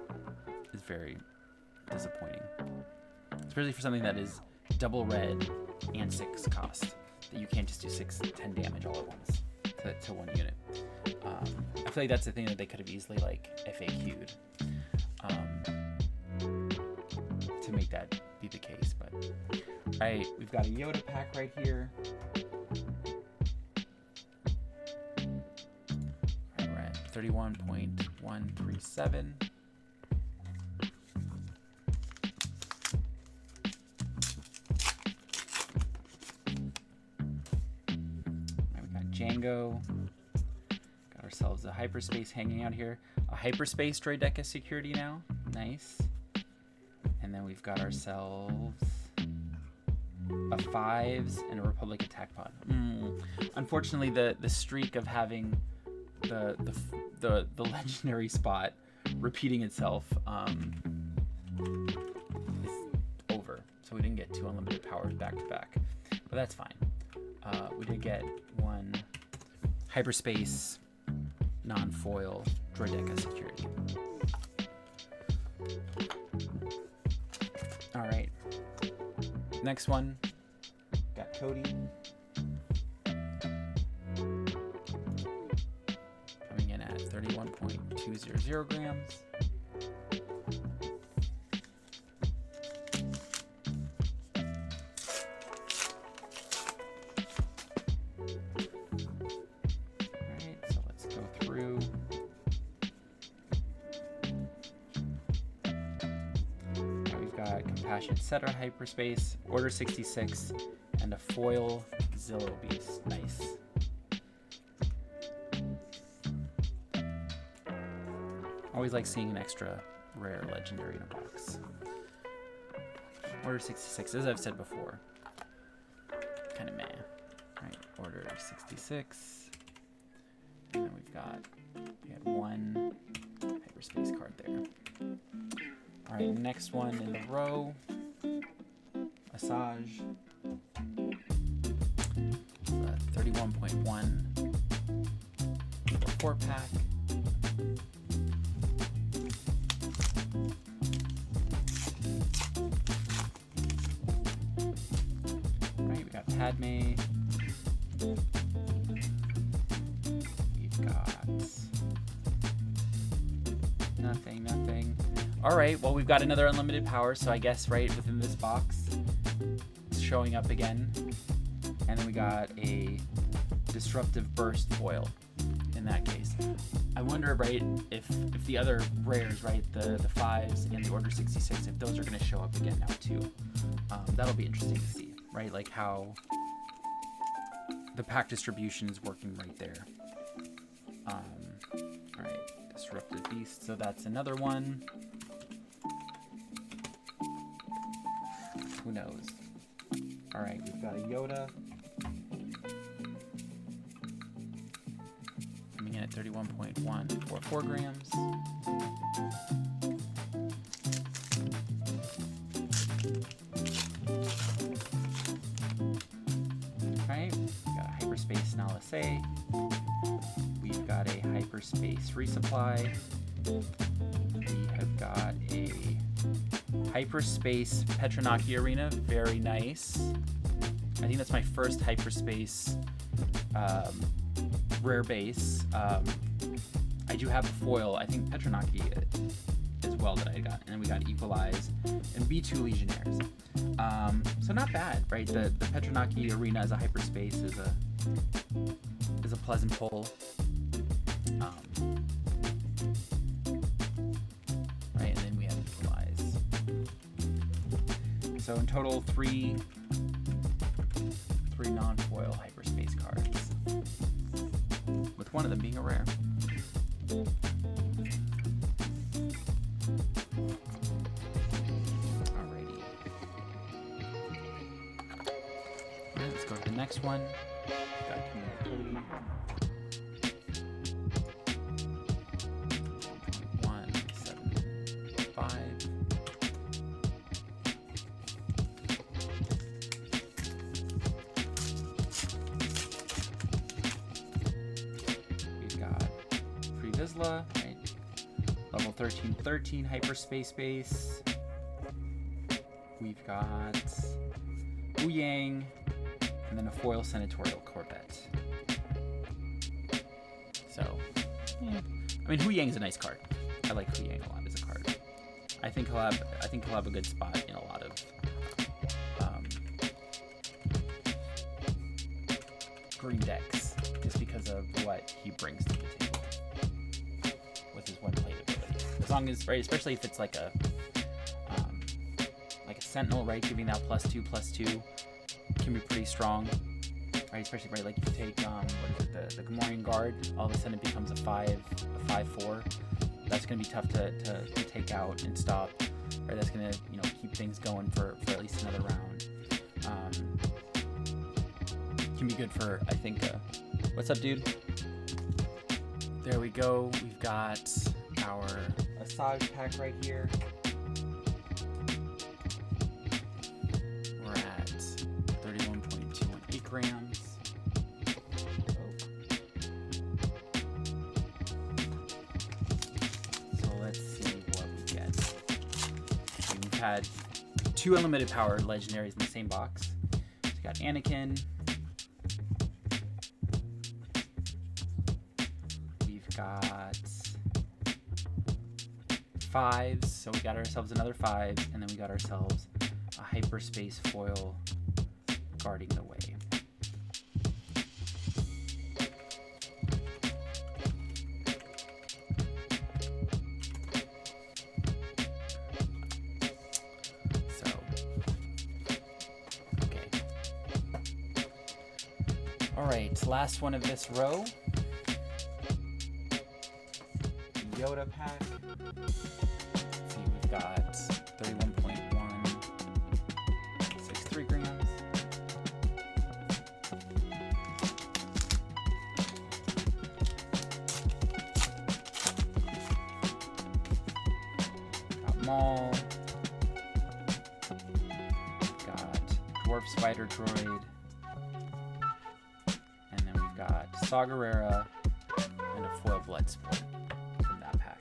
is very disappointing. Especially for something that is double red and 6 cost. That you can't just do 10 damage all at once to one unit. I feel like that's the thing that they could have easily like FAQ'd to make that be the case. But alright, we've got a Yoda pack right here. 31.137. We got Django. Got ourselves a hyperspace hanging out here. A hyperspace Droideka security now. Nice. And then we've got ourselves a 5s and a Republic attack pod. Unfortunately, the streak of having the legendary spot repeating itself is over. So we didn't get 2 unlimited powers back to back, but that's fine. We did get 1 hyperspace non-foil Droideka security. All right, next one, got Cody. Coming in at 31.200 grams. got Compassionate Setter Hyperspace, Order 66, and a foil Zillow Beast. Nice. Always like seeing an extra rare legendary in a box. Order 66, as I've said before, kind of meh. Alright, Order 66. And then we had one hyperspace card there. Alright, next one in the row. Asajj. 31.1. 4-pack. Alright, we got Padme. We've got nothing. Alright, well, we've got another unlimited power, so I guess right within this box it's showing up again. And then we got a Disruptive Burst foil in that case. I wonder, right, if the other rares, right, the 5s and the Order 66, if those are going to show up again now too. That'll be interesting to see, right, like how the pack distribution is working right there. Alright, Disruptive Beast, so that's another one. Who knows? Alright, we've got a Yoda. Coming in at 31.144 grams. Alright, we've got a Hyperspace Nalase. We've got a Hyperspace Resupply. We have got a Hyperspace Petronaki Arena, very nice. I think that's my first Hyperspace rare base. I do have a foil, I think Petronaki as well that I got. And then we got Equalize and B2 Legionnaires. So not bad, right? The Petronaki Arena as a Hyperspace is a pleasant pull. Right, and then we have Equalize. So in total, three non-foil Hyperspace cards, with one of them being a rare. Alrighty. Alright, let's go to the next one. Got Community. 175. Vizsla, right? Level 13 Hyperspace base. We've got Ouyang, and then a foil Senatorial Corvette. So, yeah. I mean, Ouyang's a nice card. I like Ouyang a lot as a card. I think he'll have a good spot in a lot of green decks, just because of what he brings to the table with his one-plate ability. As long as, right, especially if it's like a Sentinel, right, giving that +2/+2 can be pretty strong, right? Especially, right, like you take what is it, the Gamorrean Guard, all of a sudden it becomes a 5/4. That's going to be tough to take out and stop, right? That's going to, keep things going for at least another round. Can be good for, I think, what's up, dude? There we go. We've got our Asajj pack right here. We're at 31.218 grams. So let's see what we get. We've had 2 unlimited power legendaries in the same box. So we got Anakin. Got 5s, so we got ourselves another 5, and then we got ourselves a Hyperspace foil guarding the way. Alright, last one of this row. Yoda pack. Let's see, we've got 31.163 grams. Got Maul. Got Dwarf Spider Droid. And then we've got Saw Gerrera and a foil Bloodsport from that pack.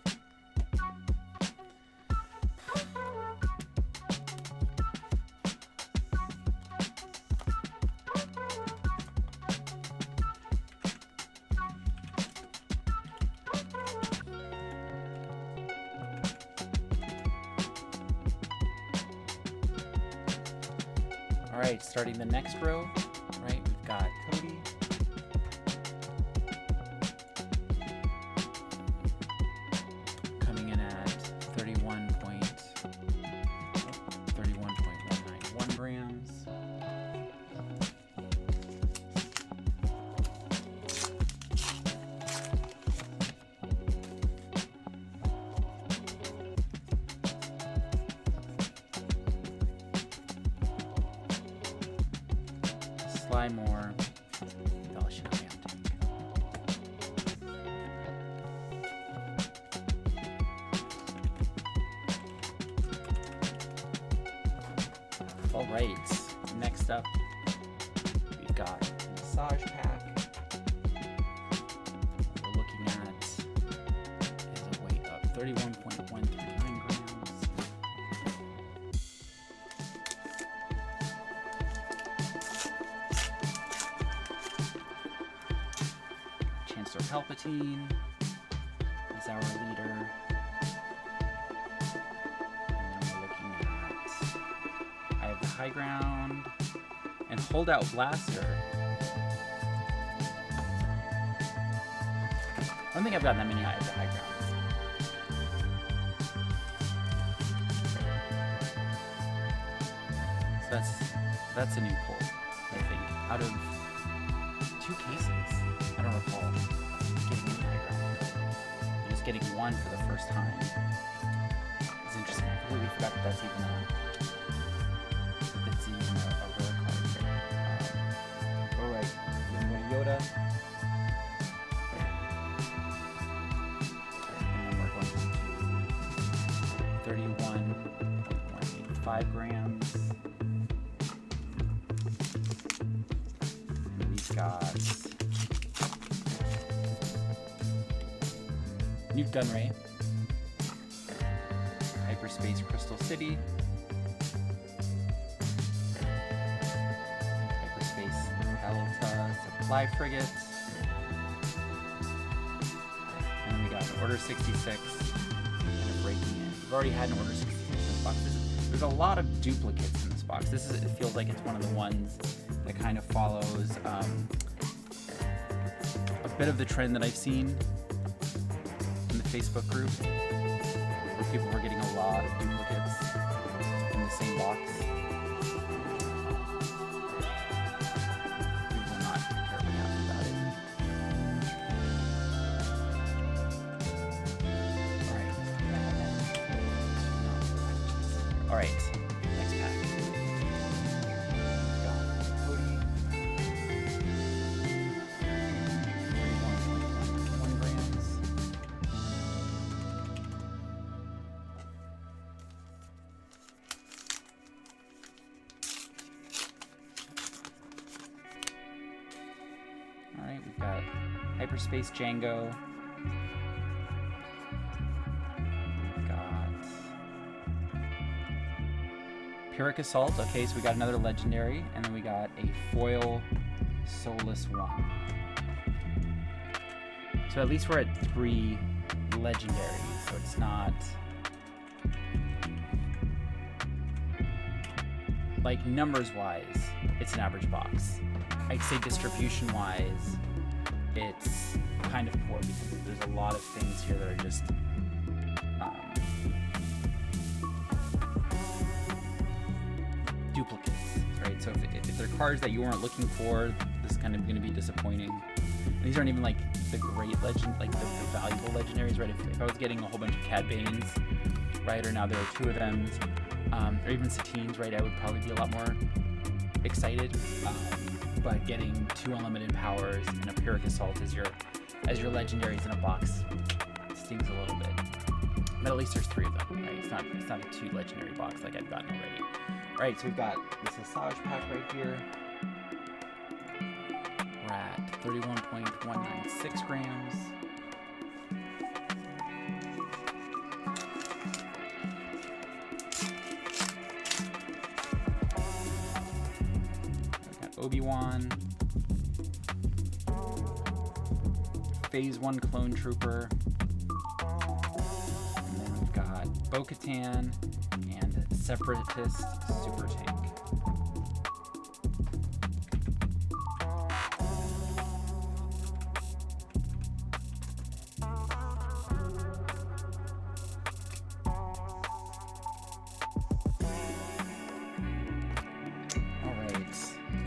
All right, starting the next row, right, we've got Cody. Coming in at 31.191 grams. More embellishing on the tank. All right, next up we've got the massage pack. We're looking at is a weight of 31.139 grams. Palpatine is our leader. And then we're looking at I have the high ground and holdout blaster. I don't think I've gotten that many I have the high grounds. So that's a new pull, I think. Out of 2 cases, I don't recall getting any high ground. Just getting one for the first time is interesting. I completely forgot that that's even a rare card there. Alright, then we go to Yoda. And then we're going to 31.185 grams. And we've got Newt Gunray, Hyperspace Crystal City, Hyperspace Delta Supply Frigate, and then we got an Order 66 and a Breaking In. We've already had an Order 66 in this box. There's a lot of duplicates in this box. It feels like it's one of the ones that kind of follows a bit of the trend that I've seen in the Facebook group, where people were getting a lot of duplicates in the same box. People were not terribly happy about it. Alright, next pack. We've got Cody. 31.1 grams. Alright, we've got Hyperspace Django. We've got Pyrrhic Assault. Okay, so we got another legendary, and then we got a foil Soulless one. So at least we're at 3 legendaries, so it's not like numbers wise, it's an average box. I'd say distribution wise, it's kind of poor because there's a lot of things here that are just duplicates, right? So if they're cards that you weren't looking for, this is kind of going to be disappointing. And these aren't even like the great legend, like the valuable legendaries, right? If I was getting a whole bunch of Cad Banes, right, or now there are 2 of them, or even Satines, right, I would probably be a lot more excited. But getting 2 unlimited powers and a Pyrrhic Assault as your legendaries in a box stings a little bit. But at least there's 3 of them, right? It's not a 2 legendary box like I've gotten already. All right, so we've got this Massage pack right here. We're at 31.196 grams. We've got Obi-Wan. Phase 1 Clone Trooper. And then we've got Bo-Katan and Separatist Super Tank.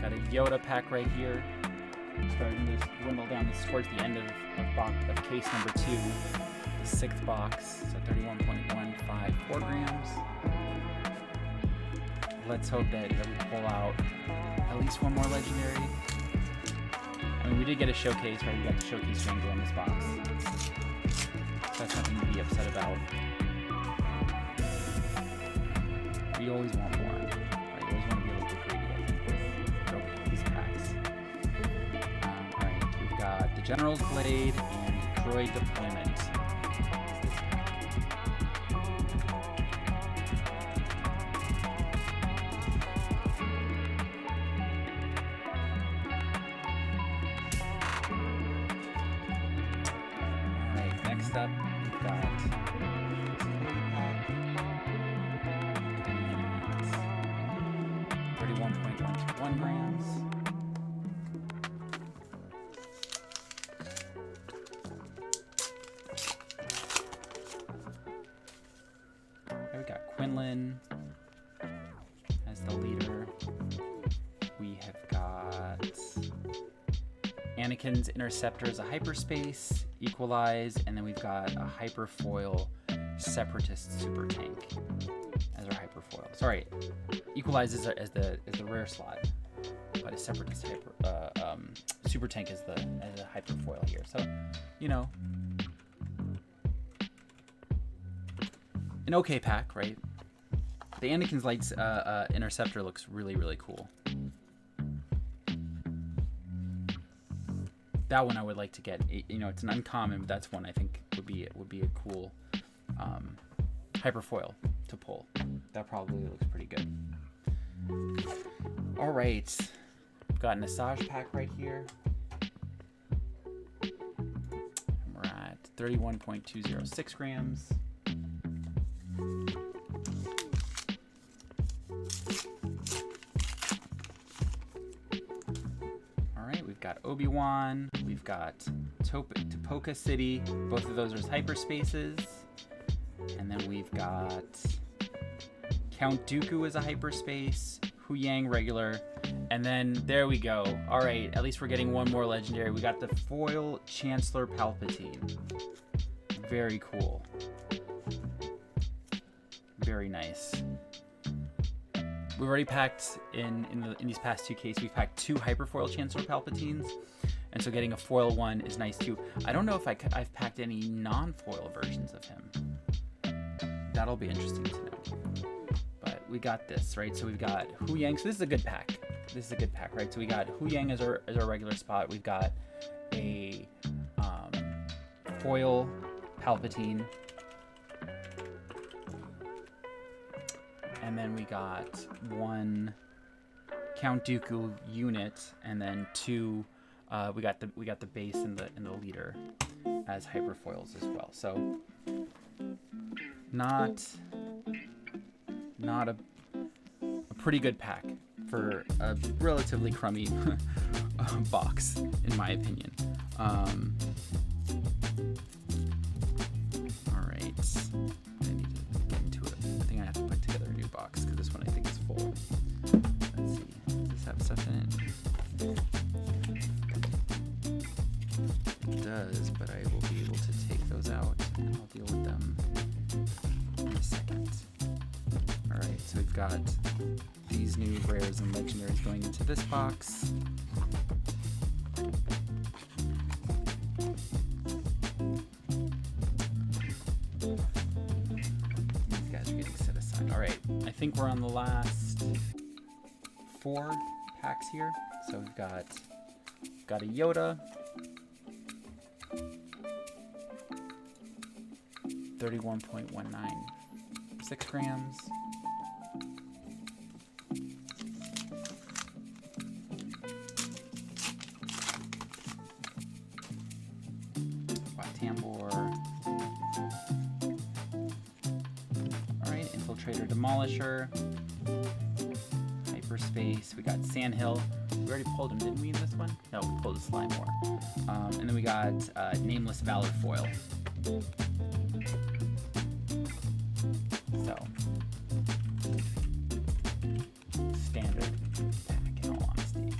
Got a Yoda pack right here. Starting to dwindle down. This is towards the end of case number 2, the 6th box, so 31.154 grams. Let's hope that we pull out at least 1 more legendary. I mean, we did get a showcase, right? We got the showcase Jango in this box. So that's nothing to be upset about. We always want more. Right? You always want to be a little bit greedy, I think, with these packs. Alright, we've got the General's Blade and Droid Deployment. Alright, next up, we've got 31.121 grams. We got Quinlan as the leader. We have got Anakin's Interceptor as a hyperspace, Equalize, and then we've got a hyperfoil Separatist Super Tank as our hyperfoil. Sorry, Equalize is as the rare slot, but a Separatist Super Tank is as a hyperfoil here. So, you know, an okay pack, right? The Anakin's Lights Interceptor looks really, really cool. That one I would like to get. You know, it's an uncommon, but that's one I think would be a cool hyperfoil to pull. That probably looks pretty good. All right, we've got an Asajj pack right here. And we're at 31.206 grams. We've got Obi-Wan, we've got Topoka City, both of those are hyperspaces, and then we've got Count Dooku as a hyperspace, Huyang regular, and then there we go. All right, at least we're getting 1 more legendary. We got the foil Chancellor Palpatine. Very cool. Very nice. We've already packed in these past 2 cases. We've packed 2 hyperfoil Chancellor Palpatines, and so getting a foil one is nice too. I don't know if I've packed any non-foil versions of him. That'll be interesting to know. But we got this, right? So we've got Huyang. So this is a good pack. This is a good pack, right? So we got Huyang as our regular spot. We've got a foil Palpatine. And then we got 1 Count Dooku unit, and then 2. We got the base and the leader as hyperfoils as well. So not a pretty good pack for a relatively crummy box, in my opinion. All right. I have to put together a new box because this one I think is full. Let's see. Does this have stuff in it? we've got these new rares and legendaries going into this box. These guys are getting set aside. Alright, I think we're on the last 4 packs here. So we've got a Yoda, 31.196 grams. Tambor. Alright, Infiltrator Demolisher. Hyperspace. We got Sandhill. We already pulled him, didn't we, in this one? No, we pulled a Slimore. And then we got Nameless Valor Foil. So, standard pack, in all honesty.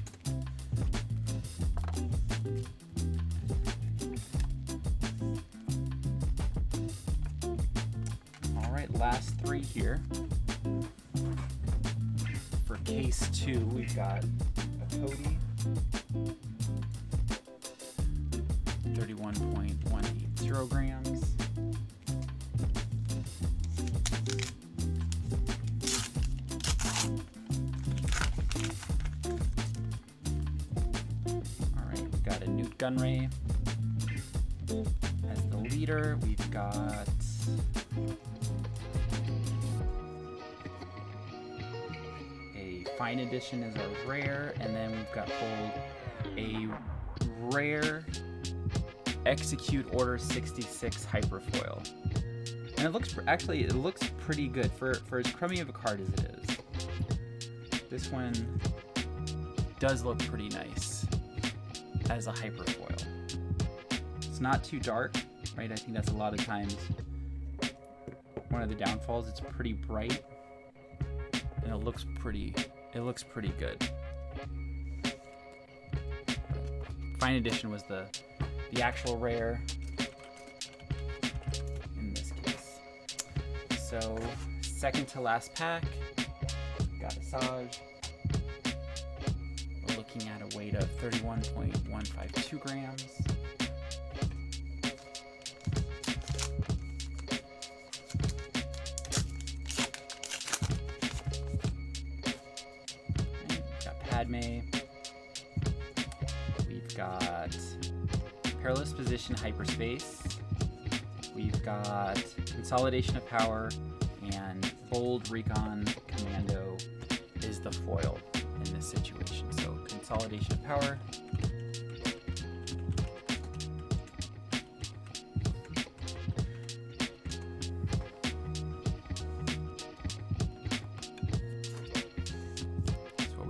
Alright, last 3 here. For case 2, we've got a Cody, 31.180 grams. Alright, we've got a Newt Gunray as the leader. We've got Fine Edition is our rare, and then we've got pulled a rare Execute Order 66 Hyperfoil. And it looks it looks pretty good for as crummy of a card as it is. This one does look pretty nice as a Hyperfoil. It's not too dark, right? I think that's a lot of times one of the downfalls. It's pretty bright, and it looks pretty good. Fine Edition was the actual rare in this case. So, second to last pack, got a Saj. We're looking at a weight of 31.152 grams. Padme. We've got Perilous Position Hyperspace. We've got Consolidation of Power, and Bold Recon Commando is the foil in this situation. So Consolidation of Power.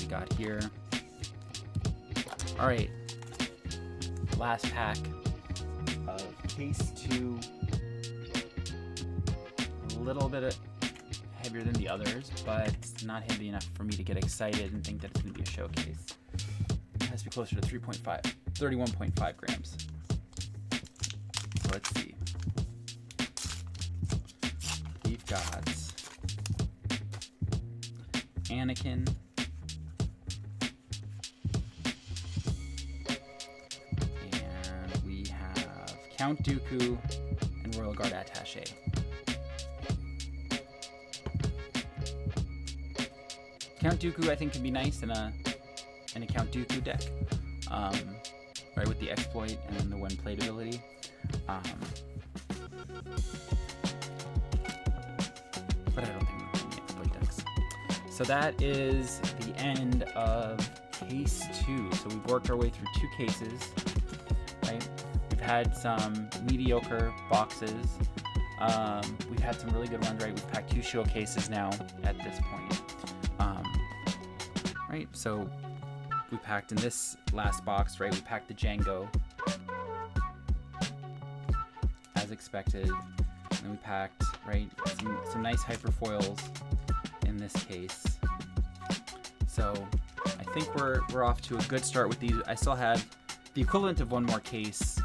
Got here. All right, last pack of case 2. A little bit heavier than the others, but not heavy enough for me to get excited and think that it's going to be a showcase. It has to be closer to 31.5 grams. So let's see. We've got Anakin, Count Dooku, and Royal Guard Attaché. Count Dooku, I think, can be nice in a Count Dooku deck, right, with the exploit and then the one plate ability. But I don't think we're going to exploit decks. So that is the end of case 2. So we've worked our way through 2 cases, right? We've had some mediocre boxes. We've had some really good ones, right? We've packed 2 showcases now at this point. Right, so we packed in this last box, right? We packed the Django as expected. And then we packed, right, some nice hyperfoils in this case. So I think we're off to a good start with these. I still have the equivalent of 1 more case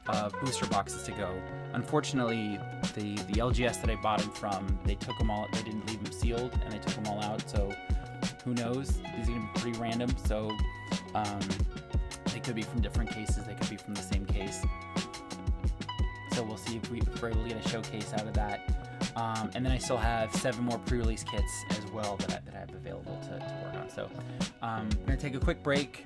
of booster boxes to go. Unfortunately, the LGS that I bought them from, they took them all. They didn't leave them sealed and they took them all out. So who knows? These are gonna be pretty random. So they could be from different cases. They could be from the same case. So we'll see if we're able to get a showcase out of that. And then I still have 7 more pre-release kits as well that I have available to work on. So I'm gonna take a quick break.